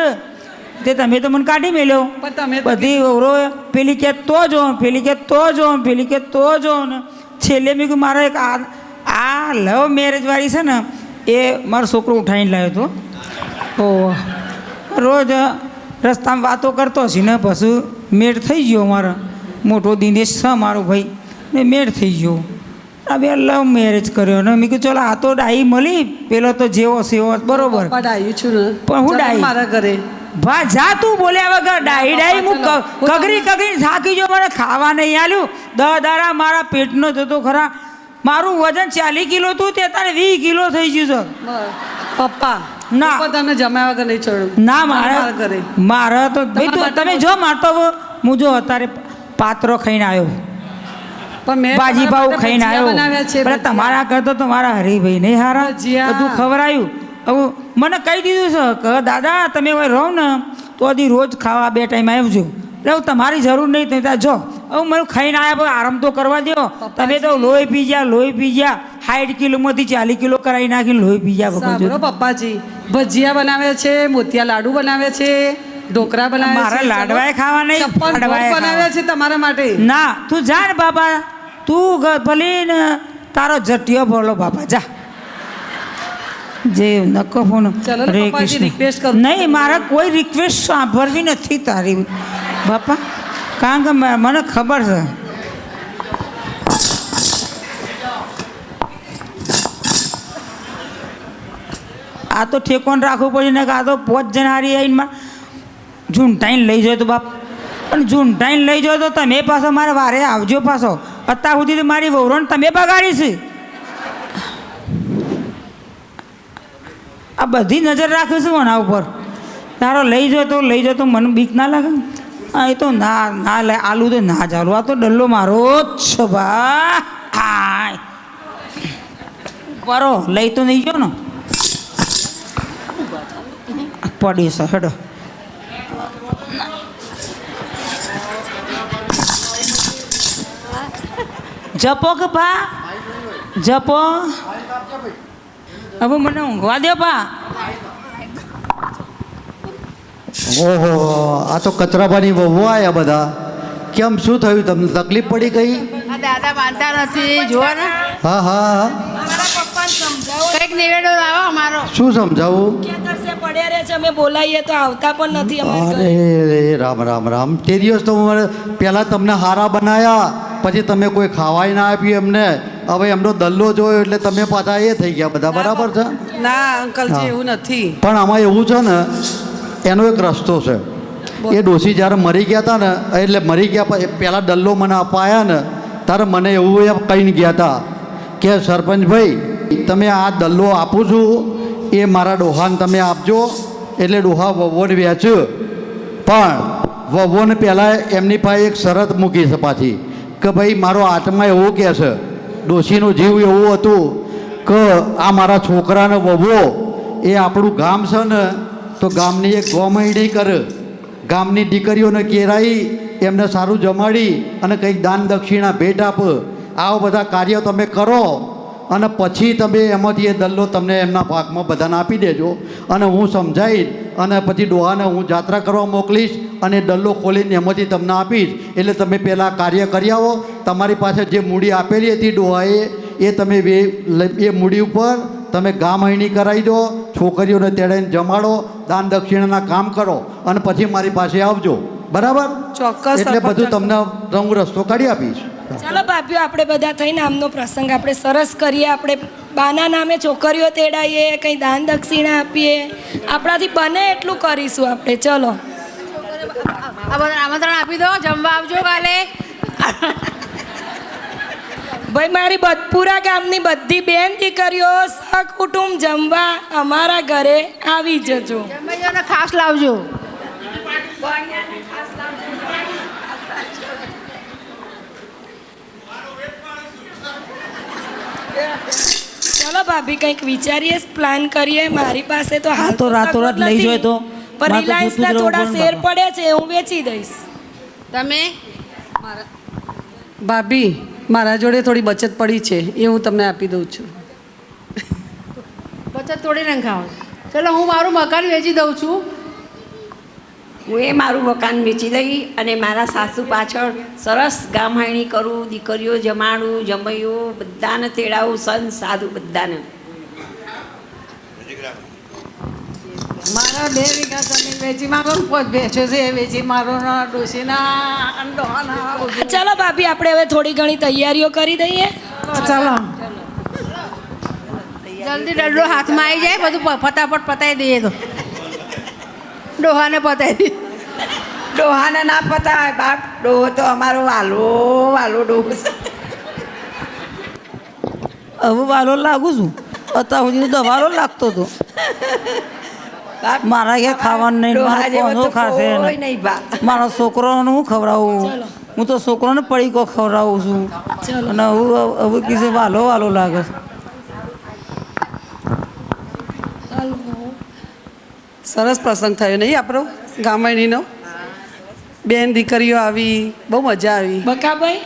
તે તમે તો મને કાઢી મેલ્યો. પણ તમે તો બધી વહુરો પેલી કે તો જો પેલી કે તો જો પેલી કે તો જો ને છેલ્લે મેં કહ્યું મારા એક આ લવ મેરેજ વાળી છે ને એ મારો છોકરો ઉઠાવીને લાવ્યો હતો. ઓ રોજ રસ્તામાં વાતો કરતો છે ને પછી મેળ થઈ ગયો મારો મોટો દિનેશ છે મારો ભાઈ ને મેળ થઈ ગયો. હવે લવ મેરેજ કર્યો ને મેં કીધું ચલો આ તો ડાઈ મળી પેલો તો જેવો સેવો બરોબર. પપ્પા ડાયું છું ને. પણ હું ચાલો ડાહી. મારા ઘરે. ભા જા તું બોલ્યા વગર ડાઈ ડાઈ હું કગરી કગરી થાકી ગયો મને ખાવા નહીં આલ્યું 10 દાડા મારા પેટનો જતો ખરા. મારું વજન 40 કિલો હતું તે તારે 20 કિલો થઈ ગયું છે. પપ્પા ના. પપ્પા તમને જમ્યા વગર નહીં છોડું. ના મારા મારે ઘરે. મારે તો ભાઈ તું માટે તમે જો મારતો હું જો અત્યારે પાત્રો ખાઈને આવ્યો પણ મેં ભાજી તમારા પાઉં માટે ખાઈને ભજીયા આવ્યો બનાવ્યા છે, પણ તમારા કરતો તો મારા હરીભાઈ નહીં હારા ભજીયા. બધું ખવડાયું. હવે મને કહી દીધું છે કે દાદા તમે હવે રહો ને તો હજી રોજ ખાવા 2 ટાઈમ આવજો. એટલે હવે તમારી જરૂર નહીં થઈ ત્યાં જો હવે મને ખાઈને આવ્યા પછી આરામ તો કરવા દો. તમે તો લોહી પી ગયા 60 કિલોમાંથી 40 કિલો કરાવી નાખીને લોહી પી ગયા સાંભળો પપ્પાજી, ભજીયા બનાવ્યા છે, મોતિયા લાડુ બનાવ્યા છે, ઢોકળા બનાવ્યા મારા છે, લાડવાએ ખાવા નહીં, 56 ભોગ લાડવાએ બનાવ્યા છે તમારા માટે. ના તું જા ને બાપા તું ભલે ને તારો જટિયો બોલો બાપા જા જે નકો ફોન. ચલો ને હરે પપ્પાજી, કૃષ્ણ. request કરું. નહીં મારે કોઈ રિક્વેસ્ટ સાંભળવી નથી તારી બાપા કારણ કે મને ખબર છે. આ તો ઠેકોન રાખવું પડે ને કે આ તો 5 જણ હારી આવીને ઝૂંટાઈને લઈ જાય તો બાપ પણ ઝૂંટાઈને લઈ જાઓ તો તમે પાછો મારે વારે આવજો પાછો. અત્યાર સુધી તો મારી વહુરોને તમે બગાડીશ. આ બધી નજર રાખીશું આના ઉપર. તારો લઈ જાઓ તો મને બીક ના લાગે. હા એ તો ના લે આલુ તો ના ચાલુ. આ તો ડલ્લો મારો જ છે બા. હાય બરો લઈ તો નહીં ગયો ને પડી છે હેડો. જપો કે પા જપો હવે મને ઊંઘવા દે પા. ઓહો આ તો કચરાબાની વહુ આયા બધા. કેમ શું થયું તમને તકલીફ પડી ગઈ? આ દાદા માનતા નથી જુઓ ને. હા હા કંઈક નિવેડો લાવો અમારો. શું સમજાવું? ક્યાં કરશે પડ્યા રહે છે અમે બોલાવીએ તો આવતા પણ નથી અમારા ઘરે. અરે રામ રામ રામ. તે દિવસ તો પહેલાં તમને હારા બનાયા પછી તમે કોઈ ખાવાય ના આપ્યું એમને. હવે એમનો દલ્લો જોયો એટલે તમે પાછા એ થઈ ગયા બધા. બરાબર છે? ના અંકલજી હા. એવું નથી. પણ આમાં એવું છે ને એનો એક રસ્તો છે. એ ડોશી જ્યારે મરી ગયા હતા ને એટલે મરી ગયા પછી પહેલાં દલ્લો મને અપાયા ને ત્યારે મને એવું એ કહીને ગયા હતા કે સરપંચભાઈ તમે આ દલ્લો આપું છું એ મારા ડોહાને તમે આપજો એટલે ડોહા વવોને વેચ. પણ વવોને પહેલાં એમની પાસે એક શરત મૂકી છે પાછી કે ભાઈ મારો આત્મા એવું કહે છે ડોશીનું જીવ એવું હતું કે આ મારા છોકરાને વવો એ આપણું ગામ છે ને તો ગામની એક ગોમયણી કરે. ગામની દીકરીઓને કેરાઈ એમને સારું જમાડી અને કંઈક દાન દક્ષિણા ભેટ આપ. આવા બધા કાર્યો તમે કરો અને પછી તમે એમાંથી એ દલ્લો તમને એમના ભાગમાં બધાને આપી દેજો અને હું સમજાવીશ અને પછી ડોહાને હું જાત્રા કરવા મોકલીશ અને દલ્લો ખોલીને એમાંથી તમને આપીશ. એટલે તમે પહેલાં કાર્ય કરી આવો. તમારી પાસે જે મૂડી આપેલી હતી ડોહાએ એ તમે એ મૂડી ઉપર તમે ગામહણી કરાવી દો, છોકરીઓને તેડાઈને જમાડો, દાન દક્ષિણાના કામ કરો અને પછી મારી પાસે આવજો. બરાબર? ચોક્કસ એટલે સરપંચ. બધું તમને રંગ રસ્તો કાઢી આપીશ. ચાલો ભાભીઓ આપણે બધા થઈને આમનો પ્રસંગ આપણે સરસ કરીએ. આપણે બાના નામે છોકરીઓ તેડાઈએ, કંઈ દાન દક્ષિણા આપીએ, આપણાથી બને એટલું કરીશું આપણે. ચલો આ બધા આમંત્રણ આપી દો, જમવા આવજો કાલે. ભાઈ મારી પૂરા ગામની બધી બેન દીકરીઓ સહકુટુંબ જમવા અમારા ઘરે આવી જજો. જમવાને ખાસ લાવજો. ચલો ભાભી કંઈક વિચારીએ, પ્લાન કરીએ. મારી પાસે તો હાલ તો રાતોરાત લઈ જાય તો પણ રિલાયન્સના થોડા શેર પડે છે હું વેચી દઈશ. તમે ભાભી મારા જોડે થોડી બચત પડી છે એ હું તમને આપી દઉં છું. બચત તોડી ને ખાઓ. ચલો હું મારું મકાન વેચી દઉં છું. હું એ મારું મકાન વેચી દઈ અને મારા સાસુ પાછળ સરસ ગામહાણી કરું, દીકરીઓ જમાડું, જમૈયું બધાને તેડાવું, સંત સાધુ બધાને. મારા 2 વીઘા જમીન વેચી મારો પોત બેચ્યો છે એ વેચી મારો ડોશીના અંડોના બધું. ચાલો ભાભી આપણે હવે થોડી ઘણી તૈયારીઓ કરી દઈએ. ચાલો જલ્દી ડલ્લો હાથમાં આવી જાય બધું ફટાફટ પતાવી દઈએ તો ડોહાને પતાવી દઈએ. ડોહાને ના પતાય બાપ, ડોહો તો અમારો વાલો વાલો ડોહો છે. હવે વાલો લાગુ છું, અત્યાર સુધી તો દવાલો લાગતો હતો. મારા ઘેર ખાવાનું નહીં, ડોહા જેવો તો ખાશે કોઈ નહીં બાપ. મારા છોકરાઓને હું ખવડાવું? ચલો. હું તો છોકરાને પડીકો ખવડાવું છું અને હવે કીધે વાલો વાલો લાગે છે. સરસ પ્રસંગ થયો નહીં આપણો ગામણીનો. બેન દીકરીઓ આવી, બહુ મજા આવી. બકાભાઈ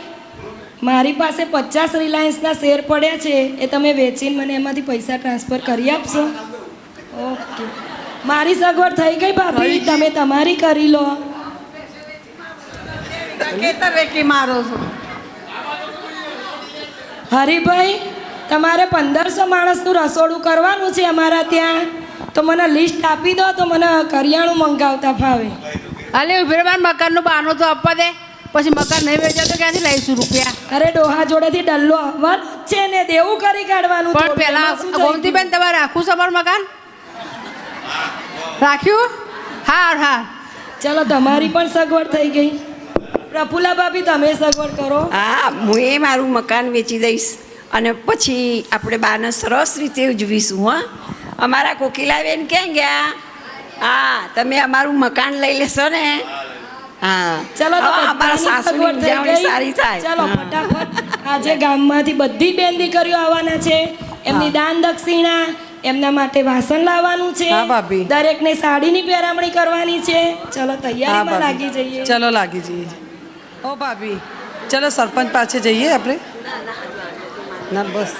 મારી પાસે 50 રિલાયન્સના શેર પડ્યા છે એ તમે વેચીને મને એમાંથી પૈસા ટ્રાન્સફર કરી આપશો? ઓકે મારી સગવડ થઈ ગઈ ભાભી, તમે તમારી કરી લો. ખેતર વેચી મારો છું. હરિભાઈ તમારે 1500 માણસનું રસોડું કરવાનું છે અમારા ત્યાં, તો મને લિસ્ટ આપી દો તો મને કરિયાણું મંગાવતા ફાવે. અલે ઉભી રહે, મકાનનું બહાનું તો આપવા દે, પછી મકાન નહીં વેચાય તો ક્યાંથી લઈશું રૂપિયા? અરે ડોહા જોડેથી ડલ્લો આવવાનો જ છે ને, દેવું કરી કાઢવાનું. પણ થોડું. પેલા એમાં શું થઈ ગોમતીબેન તમારે રાખવું છે અમારું મકાન? રાખ્યું? હા હા ચલો તમારી પણ સગવડ થઈ ગઈ. પ્રફુલ્લા ભાભી તમે સગવડ કરો. હા, હું એ મારું મકાન વેચી દઈશ અને પછી આપણે બાને સરસ રીતે ઉજવીશું. હા, અમારા કોકિલાબેન ક્યાં ગયા? હા, તમે અમારું મકાન લઈ લેશો ને? હા, ચલો તો હવે અમારા બધાની સાસુની સગવડ થઈ ઉજવણી ગઈ. સારી થાય. ચલો ફટાફટ આજે ગામમાંથી બધી બેન દીકરીઓ આવવાના છે, એમની દાન દક્ષિણા, એમના માટે વાસણ લાવવાનું છે, હા, ભાભી. દરેકને સાડીની પહેરામણી કરવાની છે. ચલો તૈયારીમાં લાગી જઈએ. ચલો લાગી જઈએ. ઓ ભાભી ચલો સરપંચ પાસે જઈએ આપણે. ના બસ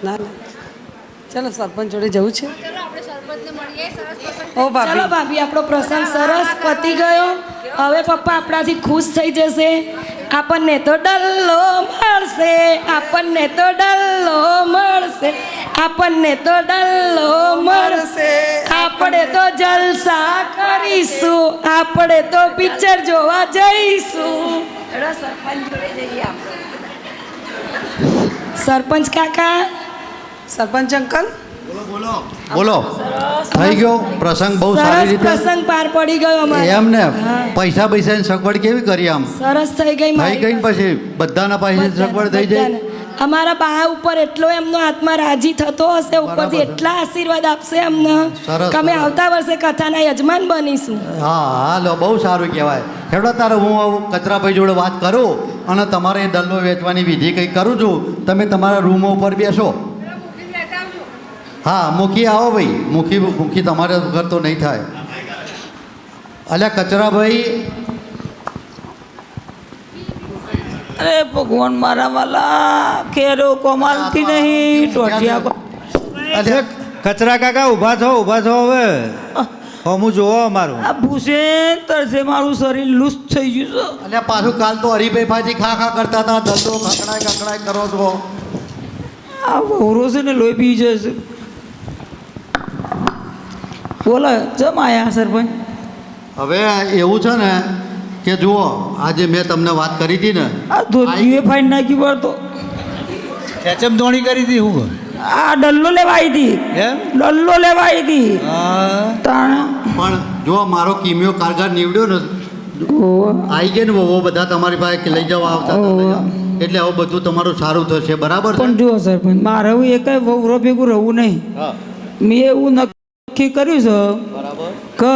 ના ના ચલો સરપંચ જોડે જવું છે. ઓ ચલો ભાભી ભાભી આપણો પ્રસંગ સરસ પતી ગયો. હવે પપ્પા આપણાથી ખુશ થઈ જશે. આપણને તો ડલ્લો મળશે, આપણને તો ડલ્લો મળશે, આપણને તો ડલ્લો મળશે, આપણે તો જલસા કરીશું, આપણે તો પિક્ચર જોવા જઈશું. ચલો સરપંચ જોડે જઈએ આપણે. સરપંચ કાકા સરપંચ અંકલ બોલો. થઈ ગયો પ્રસંગ બહુ સારી સરસ રીતે. પ્રસંગ પાર પડી ગયો અમારો. એમ ને હા. પૈસા પૈસાની સગવડ કેવી કરી આમ? સરસ થઈ ગઈ થઈ મારી ગઈ ને પછી બધાના પૈસાની સગવડ થઈ જાય. બધાને. અમારા બા ઉપર એટલો એમનો આત્મા રાજી થતો હશે, ઉપરથી એટલા આશીર્વાદ આપશે અમને સરસ, કે અમે સરસ. આવતા વર્ષે કથાના યજમાન બનીશું. હા હાલો, બહુ સારું કહેવાય. હેડો તારે હું આવું કચરાભાઈ જોડે વાત કરું અને તમારે એ દલ્લો વેચવાની વિધિ કંઈક કરું છું. તમે તમારા રૂમો ઉપર બેસો. હા, મૂકી આવો ભાઈ. મૂકી તમારે વગર તો નહીં થાય. અલ્યા કચરાભાઈ, અરે ભગવાન મારા વાલા, ખેરો કોમાલતી નહીં, ટોટિયા અલ્યા કચરા કાકા ઊભા થો હવે. હું જોવો અમારું. આ ભૂસે તરસે મારું શરીર લૂસ થઈ ગયું છે. અલ્યા પાછું કાલ તો હરીભાઈ ભાજી ખા કરતા હતા. દલ્લો ખકડાય કરો છો. આ વહુરો છે ને લોહી પી જશે. બોલો જમ આયા સરપંચ. હવે એવું છે ને કે જુઓ, આજે મેં તમને વાત કરી હતી ને, આ ધોતીએ ફાઈન નાખી પડતો. ખેચમ ધોણી કરી હતી હું. આ ડલ્લો લેવાઈ હતી, એમ? ડલ્લો લેવાઈ હતી. હા. તાણ પણ જો મારો કિમિયો કારગર નીવડ્યો ને, આવી ગયા ને વહુ બધા તમારી પાસે લઈ જવા આવતા હતા. એટલે હવે બધું તમારું સારું થશે. બરાબર છે? પણ જુઓ સરપંચ, મારે હવે એકાય વહુરો ભેગું રહેવું નહીં. હા, મેં એવું નક્કી કર્યું છે બરાબર કે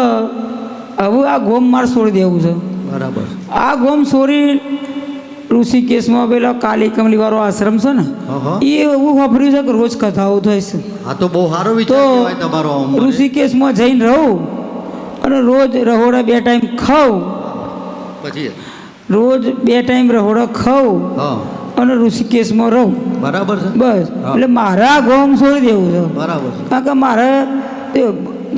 હવે આ ગોમ મારે છોડી દેવું છે. બરાબર. આ ગોમ છોડી ઋષિકેશમાં પેલો કાલી કમલી વાળો આશ્રમ છે ને, હા. એ એવું વાપર્યું છે કે રોજ કથાઓ થાય છે. આ તો બહુ સારો વિચાર તો કહેવાય તમારો. આમ મને. ઋષિકેશમાં જઈને રહું અને રોજ રહોડા 2 ટાઈમ ખાઉં, પછી રોજ 2 ટાઈમ રહોડા ખાઉં હા અને ઋષિકેશમાં રહું. બરાબર છે બસ હા. એટલે મારા ગોમ છોડી દેવું છે. બરાબર છે કારણ કે મારે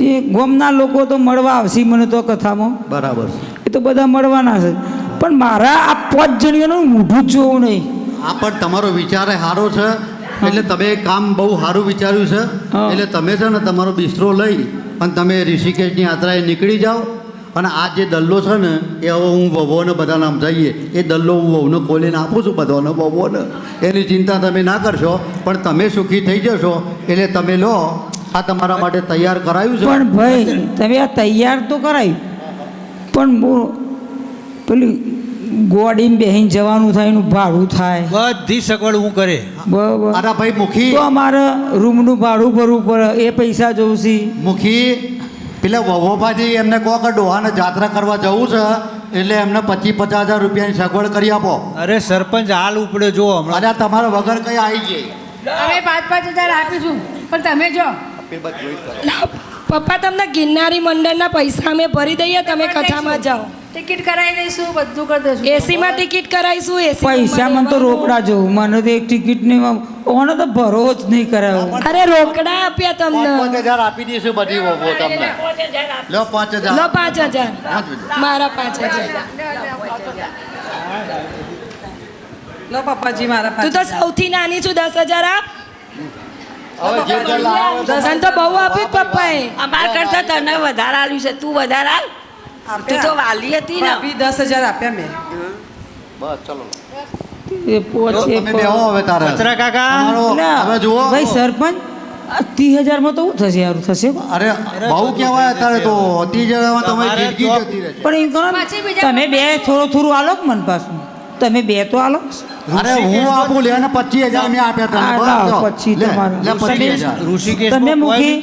એ ગોમના લોકો તો મળવા આવશે મને તો કથામાં, બરાબર છે એ તો બધા મળવાના છે, પણ મારા આ 5 જણીઓનું મોઢું જ જોવું નહીં. આ પણ તમારો વિચાર એ સારો છે એટલે તમે કામ બહુ સારું વિચાર્યું છે. હા. એટલે તમે છે ને તમારો બિસ્તરો લઈ અને તમે ઋષિકેશની યાત્રાએ નીકળી જાઓ. અને આ જે દલ્લો છે ને એ હવે હું વહુઓને બધાને સમજાવીએ, એ દલ્લો હું વહુને ખોલીને આપું છું બધાને વહુઓને, એની ચિંતા તમે ના કરશો. પણ તમે સુખી થઈ જશો એટલે તમે લો, આ તમારા માટે તૈયાર કરાયું છે. પણ ભાઈ તમે આ તૈયાર તો કરાયું, પણ પેલી ગોડીમાં બેહીને જવાનું થાય, એનું ભાડું થાય બધી સગવડ હું કરે. બરાબર. અરે ભાઈ મુખી, તો અમારે રૂમનું ભાડું ભરવું પડે, એ પૈસા જોઉં છે. મુખી પેલા વહુભાજી એમને કહો કે ડોહાને જાત્રા કરવા જવું છે એટલે એમને 25,000 રૂપિયાની સગવડ કરી આપો. અરે સરપંચ હાલ ઉપડે જો હમણાં. અરે તમારા વગર કઈ આવી ગઈ. અમે 5,000 આપીશું, પણ તમે જો લાવ, પપ્પા તમને ગિરનારી મંડળના પૈસા અમે ભરી દઈએ, તમે કથામાં જાઓ. ટિકિટ કરાવી દઈશું, બધું કરી દઈશું. એસીમાં ટિકિટ કરાવીશું. એસી પૈસા મને તો રોકડા જોવું, મને તો એક ટિકિટ નહીં, ઓને તો ભરો જ નહીં કરાવો. અરે રોકડા આપ્યા તમને. 5,000 આપી દઈશું બધી વહુઓ તમને. લો 5,000. લો 5,000, મારા 5,000. લો પપ્પાજી મારા તું તો સૌથી નાની છું, 10,000 આપ. હવે જે જે લાવો. તને તો બહુ આપ્યું પપ્પાએ. અમારા કરતાં તને વધારે આલ્યું છે, તું વધારે આલ. તું તો વાલી હતી ને. ભાભી 10,000 આપ્યા મેં. બસ ચલો એ પહોંચે તમે બેહો હવે તારે. કચરા કાકા. તમારો હવે જુઓ. ભાઈ સરપંચ, 30,000 માં તો શું થશે? યાર થશે અરે બહુ કહેવાય અત્યારે તો 30,000 માં તમારી જિંદગી જતી રહેશે. પણ એમ કરો ને, પછી બીજા તમે બે થોડું થોડું આલો કે મને પાછું, તમે બે તો આલો. અરે હું આપું લે ને 25,000 મેં આપ્યા તને. આ બસ લાવો, લો. 25 લે, તમારું. લે 25,000. ઋષિકેશમાં તમે મૂકી.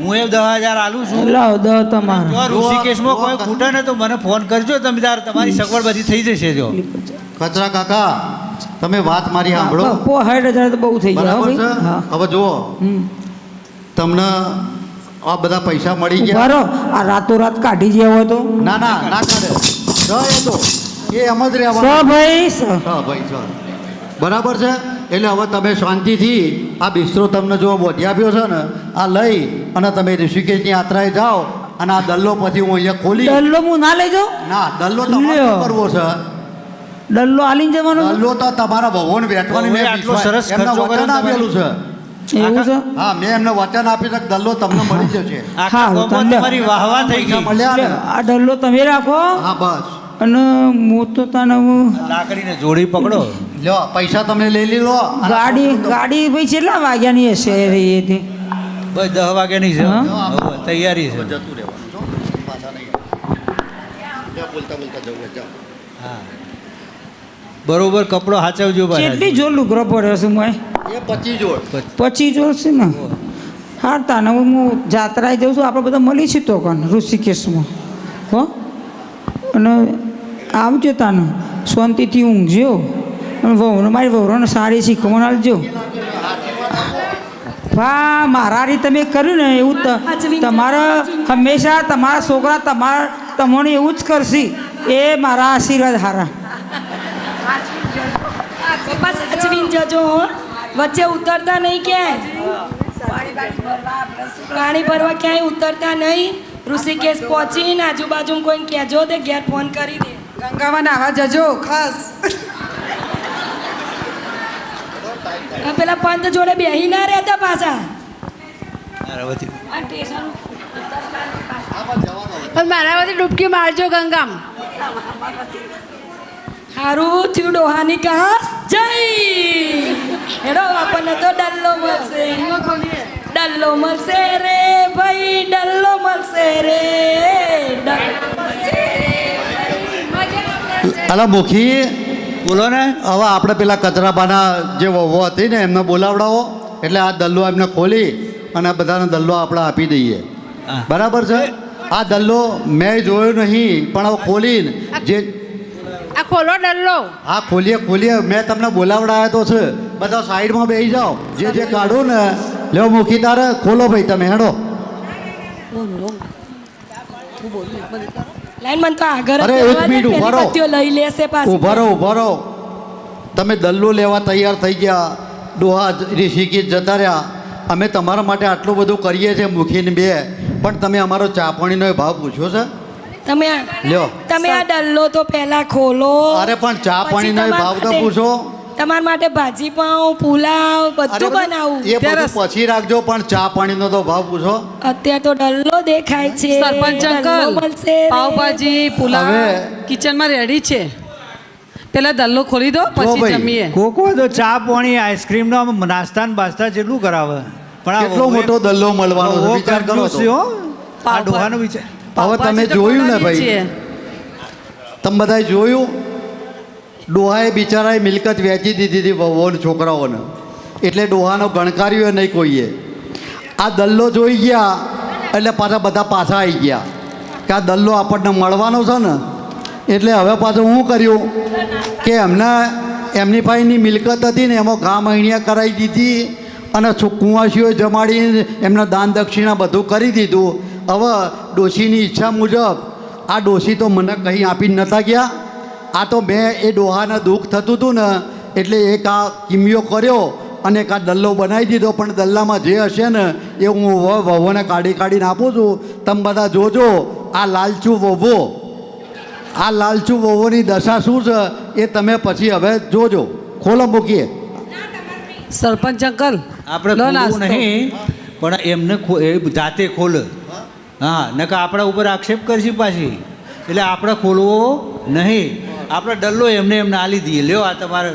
હું એ 10,000 આલું છું. લાવો દ તમારા. જો ઋષિકેશમાં કોઈ ખૂટે ને તો મને ફોન કરજો, તમે તમારી સગવડ બધી થઈ જશે. જો કચરા કાકા તમે વાત મારી સાંભળો. 60,000 તો બહુ થઈ ગયા હો બરાબર છે. ભાઈ. હા. હવે જુઓ હમ. તમને આ બધા પૈસા મળી ઉભા ગયા. રહો, આ રાતોરાત કાઢી ગયા હોય તો ના ના ના કરે એ તો એ એમ જ સ રહેવાનું. ભાઈ સ. હા ભાઈ સર બરાબર છે. એટલે હવે તમે શાંતિથી આ બિસ્તરો તમને જો બોધી આપ્યો છે ને, આ લઈ અને તમે ઋષિકેશની યાત્રાએ જાઓ. અને આ દલ્લો પછી હું અહીંયા ખોલી. ડલ્લો હું ના લઈ જાઉં? ના દલ્લો તમારે લ્યો. શું કરવો છે? ડલ્લો આલીને જવાનો છે? દલ્લો તો તમારા ભગવાન વેઠવાની મેં વહુએ આટલો વિશ્વાસ- સરસ એમને ખર્ચો વચન કર્યો આપેલું છે. એવું છે? હા મેં એમને વચન આપ્યું છે કે દલ્લો તમને મળી જશે. આખા હા, ગામમાં તમને- તમારી વાહવા થઈ પૈસા ગઈ. મળ્યા લે, ને? આ ડલ્લો તમે રાખો હા બસ અને હું તો તને હું લાકડીને જોડી પકડો. લ્યો પૈસા તમે લઈ લીધો. ગાડી ભાઈ કેટલા વાગ્યાની હશે એ હતી? બસ 10 વાગ્યાની છે. હા? હવે તૈયારી છે. જતું રહેવાનું છો. પાછા નહીં આવવાનું. લ્યો, બોલતા બોલતા જવું જાઓ. હા બરોબર કપડો હાચવજો કેટલી ભાઈ. જોર લુગરો પડ્યો છે મેં? એ 25 જોડ. 25 જોર છે ને? હા તાને હું જાત્રાએ જાઉં છું, આપણે બધા મળી છીએ તો કોણ ઋષિકેશમાં. હો, અને આવજો તાને શાંતિથી ઊંઘજો, અને વહુને મારી વહુને સારી શીખવણ આપજો. હા મારા રી તમે કર્યું ને એવું તમારે હંમેશા તમારા છોકરા તમને એવું જ કરશે. એ મારા આશીર્વાદ હારા. પપ્પા સાચવીને જજો હો, વચ્ચે ઉતરતા નહીં ક્યાંય. પાણી ભરવા ક્યાંય ઉતરતા નહીં. ઋષિકેશ પહોંચીને આજુબાજુ કોઈને કહેજો, તે ઘેર ફોન કરી દે. ગંગામાં નાવા જજો ખાસ. આ પેલા પંત જોડે બેહી ના રહેતા પાછા. પણ મારા વતી ડૂબકી મારજો ગંગામાં. હારું થયું ડોહાની કહા જય. હેડો આપણને તો ડલ્લો મળશે, ડલ્લો મળશે રે ભાઈ, ડલ્લો મળશે રે. અલા મુખી બોલો ને. હવે આપણે પેલા કચરાબાના જે વહુ હતી ને એમને બોલાવડાવો, એટલે આ દલ્લો એમને ખોલી અને આ બધાને દલ્લો આપણે આપી દઈએ. હા. બરાબર છે. આ દલ્લો મેં જોયો નહીં પણ હવે ખોલીને જે આ ખોલો ડલ્લો. હા ખોલીએ મેં તમને બોલાવડાયા તો છે. બધા સાઈડમાં બેસી જાઓ, જે કાઢું ને લ્યો મૂકી તારે ખોલો ભાઈ તમે હેડો. લાઈન મને તો આગળ જ અરે, જવા એક દે, મિનિટ પેલી ઊભા રહો. બત્તીઓ લઈ લેશે પાછી. ઊભા રહો. તમે દલ્લો લેવા તૈયાર થઈ ગયા, ડોહા ઋષિકેશ જતા રહ્યા. અમે તમારા માટે આટલું બધું કરીએ છીએ મુખીને બે, પણ તમે અમારો ચા પાણીનો ભાવ પૂછ્યો છે? તમે લ્યો. તમે આ ડલ્લો તો પહેલા ખોલો. અરે પણ ચા પછી પાણીનો તમારા ભાવ તો માટે- પૂછો. તમારા માટે ભાજી પાઉં, પુલાવ બધું બનાવું. એ બધું પછી રાખજો, પણ ચા પાણીનો તો ભાવ પૂછો. અત્યારે તો ડલ્લો દેખાય છે. સરપંચ ડલ્લો અંકલ મળશે રે. પાવભાજી પુલાવ હવે- કિચનમાં રેડી છે. પેલા દલ્લો ખોલી દો પછી ભાઈ. જમીએ. કોકો તો ચા પાણી આઈસ્ક્રીમનો નાસ્તા ને બાસ્તા જેટલું કરાવે પણ કેટલો મોટો દલ્લો મળવાનો છે, વિચાર કરો તો. આ ડોહાનો વિચાર. હવે તમે પાવભાજી તો જોયું ને બનાવીએ ભાઈ, છીએ. તમે બધાએ જોયું, ડોહાએ બિચારાએ મિલકત વેચી દીધી હતી વહુઓને, છોકરાઓને. એટલે ડોહાનો ગણકાર્યો નહીં કોઈએ. આ દલ્લો જોઈ ગયા એટલે પાછા પાછા આવી ગયા કે આ દલ્લો આપણને મળવાનો છે ને. એટલે હવે પાછું શું કર્યું કે એમની પાસેની મિલકત હતી ને એમાં ઘા મહિણિયા કરાવી દીધી અને કુંવાસીઓ જમાડીને એમને દાન દક્ષિણા બધું કરી દીધું. હવે ડોશીની ઈચ્છા મુજબ આ ડોશી તો મને કંઈ આપી નહોતા ગયા. આ તો મેં એ ડોહાને દુઃખ થતું હતું ને એટલે એક આ કિમિયો કર્યો અને એક આ દલ્લો બનાવી દીધો. પણ દલ્લામાં જે હશે ને એ હું વહુને કાઢીને આપું છું. તમે બધા જોજો આ લાલચુ વહુની દશા શું છે એ તમે પછી હવે જોજો. ખોલો મૂકીએ. સરપંચ અંકલ આપણે લો ખોલવું નાસ્તો. નહીં, પણ એમને એ જાતે ખોલ. હા, નકર આપણા ઉપર આક્ષેપ કરશે પાછી. એટલે આપણે ખોલવો નહીં. આપણે ડલ્લો એમને આલી દઈએ. લ્યો, આ તમારે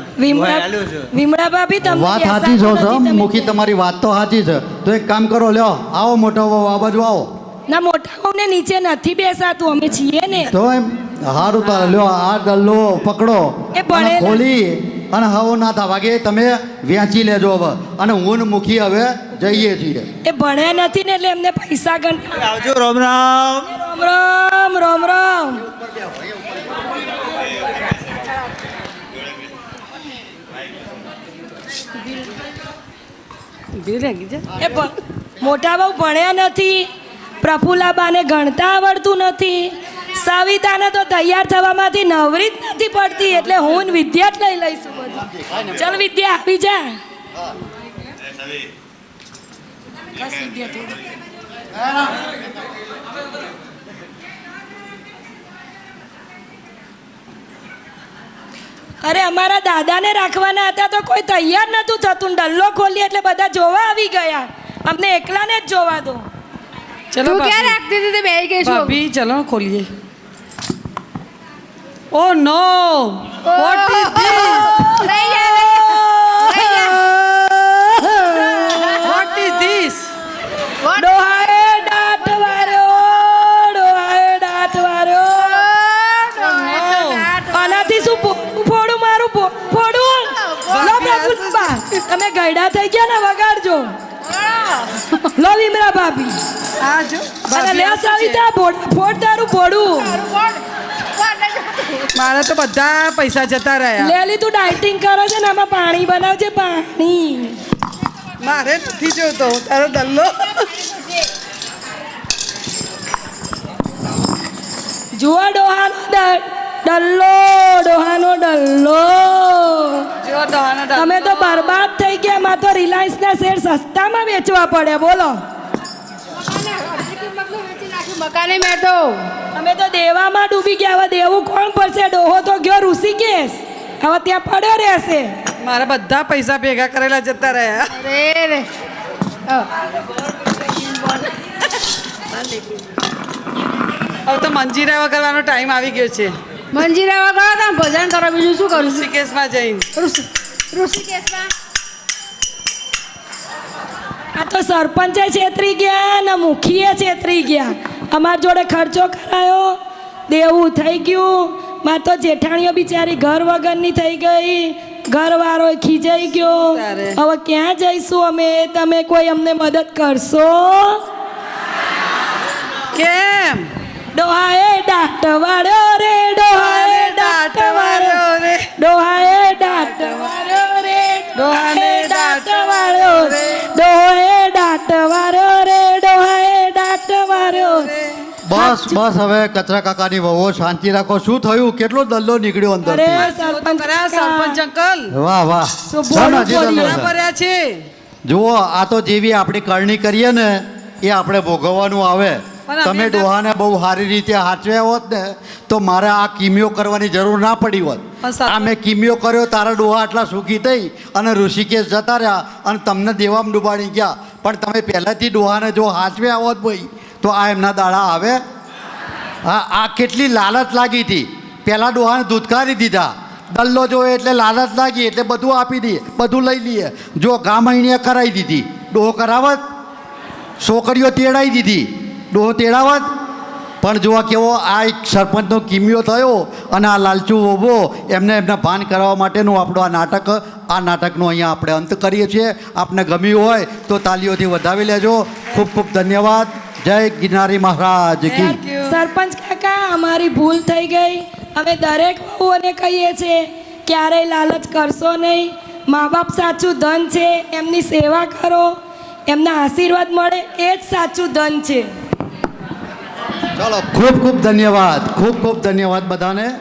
આલ્યો છે. વિમળા ભાભી તમને વાત સાચી છો બેસાડતા નથી, તમે મુખી, તમારી વાત તો સાચી છે. તો એક કામ કરો, લ્યો આવો મોટો વહુ, આ બાજુ આવો. ના મોટા વહુને નીચે નથી બેસાતું, અમે છીએ ને. તો એમ સારું તારે લ્યો આ દલ્લો પકડો એ અને ભણેલા- ખોલી અને હવે ના થવા કે તમે વેચી લેજો હવે. અને હું ને મુખી હવે જઈએ છીએ. એ ભણ્યા નથી ને એટલે એમને પૈસા ગણ. આવજો. રામ રામ. રામ રામ રામ રામ. ભીડ લાગી છે. મોટા બહુ ભણ્યા નથી, પ્રફુલાબાને ગણતા આવડતું નથી, સવિતાને તો તૈયાર થવામાંથી નવરી જ નથી પડતી. એટલે હું ને વિદ્યા જ લઈ લઈશું બધું. ચાલ વિદ્યા આપી જા. બસ વિદ્યા થોડું. અરે અમારા દાદાને રાખવાના હતા તો કોઈ તૈયાર નતું થતું. ડલ્લો ખોલી એટલે બધા જોવા આવી ગયા. અમને એકલાને જ જોવા દો. ચલો તું ક્યાં ભાભી. રાખતી હતી તે બેહી ગઈ છું ભાભી ચલો ખોલીએ. ઓ નો, વોટ ઇઝ ધીસ? લઈ જા, લઈ જા. What is this? ડોહાએ દાંત વાર્યો, ડોહાએ દાંત વાર્યો. આનાથી શું ફોડું મારું ફોડું? લો પ્રફુલ્લબા, તમે ગયડા થઈ ગયા ને, વગાડજો. લો વિમરા ભાભી. આ જો અને લે સવિતા, ફોડ તારું ફોડું. મારા તો બધા પૈસા જતા રહ્યા. લેલી તું ડાયટિંગ કરે છે ને, આમાં પાણી બનાવજે, પાણી. મારે નથી જોતો તારો દલ્લો. જુઓ ડોહાનો ડલ્લો, ડોહાનો ડલ્લો. જો દોહાનો દલ્લો. તમે તો બરબાદ થઈ ગયા. માં તો રિલાયન્સના શેર સસ્તામાં વેચવા પડે. બોલો, મકાને મેં તો અમે તો દેવામાં ડૂબી ગયા. હવે દેવું કોણ પડશે? ડોહો તો ગયો ઋષિકેશ, હવે ત્યાં પડ્યો રહેશે. મારા બધા પૈસા ભેગા કરેલા જતા રહ્યા. અરે રે હવે તો મંજીરા વગાડવાનો ટાઈમ આવી ગયો છે. મંજીરા વગાડો તમે ભજન કરો, બીજું શું કરું? ઋષિકેશમાં જઈને ઋષિકેશમાં આ તો સરપંચે છેતરી ગયા ને મુખીએ છેતરી ગયા. અમારા જોડે ખર્ચો કરાયો, દેવું થઈ ગયું. માં તો જેઠાણીઓ બિચારી ઘર વગરની થઈ ગઈ, ઘરવાળો ખીજાઈ ગયો. તારે. હવે ક્યાં જઈશું અમે? તમે કોઈ અમને મદદ કરશો? કેમ? ડોહાએ દાંત વાળ્યો રે, ડોહાએ દાંત વાળ્યો રે, ડોહાએ દાંત વાળ્યો રે, ડોહાએ દાંત વાળ્યો રે, ડોહાએ દાંત વાળ્યો રે, ડોહાએ દાંત વાળ્યો રે. બસ બસ હવે કચરા કાકાની વહુઓ શાંતિ રાખો. શું થયું? કેટલો દલ્લો નીકળ્યો અંદર? અરે સરપંચ સરપંચ અંકલ વાહ વાહ. શું ચાલો, હજી બોલું દલ્લો ઘણા છે. ભર્યા છે. જુઓ, આ તો જેવી આપણી કરણી કરીએ ને એ આપણે ભોગવવાનું આવે. પણ અમે તમે ડોહાને બહુ સારી રીતે હાચવ્યા હોત ને તો મારે આ કિમિયો કરવાની જરૂર ના પડી હોત. પણ સરપંચ- આ મેં કિમિયો કર્યો, તારા ડોહા આટલા સુખી થઈ અને ઋષિકેશ જતા રહ્યા અને તમને દેવામાં ડૂબાડી ગયા. પણ તમે પહેલાંથી ડોહાને જો હાચવ્યા હોત ભાઈ તો આ એમના દાડા આવે. હા, આ કેટલી લાલચ લાગી હતી. પહેલાં ડોહાને ધૂતકારી દીધા. દલ્લો જોયો એટલે લાલચ લાગી એટલે બધું આપી દઈએ, બધું લઈ લઈએ. જો ગા મહિને કરાવી દીધી, ડોહો કરાવત. છોકરીઓ તેડાવી દીધી, ડોહો તેડાવત. પણ જો કેવો આ એક સરપંચનો કિમિયો થયો અને આ લાલચુ ઓભો એમને એમના ભાન કરાવવા માટેનું આપણું આ નાટકનો અહીંયા આપણે અંત કરીએ છીએ. આપને ગમ્યું હોય તો તાલીઓથી વધાવી લેજો. ખૂબ ખૂબ ધન્યવાદ. જય ગિરનારી મહારાજ કી. સરપંચ કાકા, અમારી ભૂલ થઈ ગઈ. અમે દરેક વહુઓને કહીએ છીએ ક્યારેય લાલચ કરશો નહીં. મા બાપ સાચું ધન છે, એમની સેવા કરો, એમના આશીર્વાદ મળે એ જ સાચું ધન છે. ચાલો, ખૂબ ખૂબ ધન્યવાદ. ખૂબ ખૂબ ધન્યવાદ બધાને.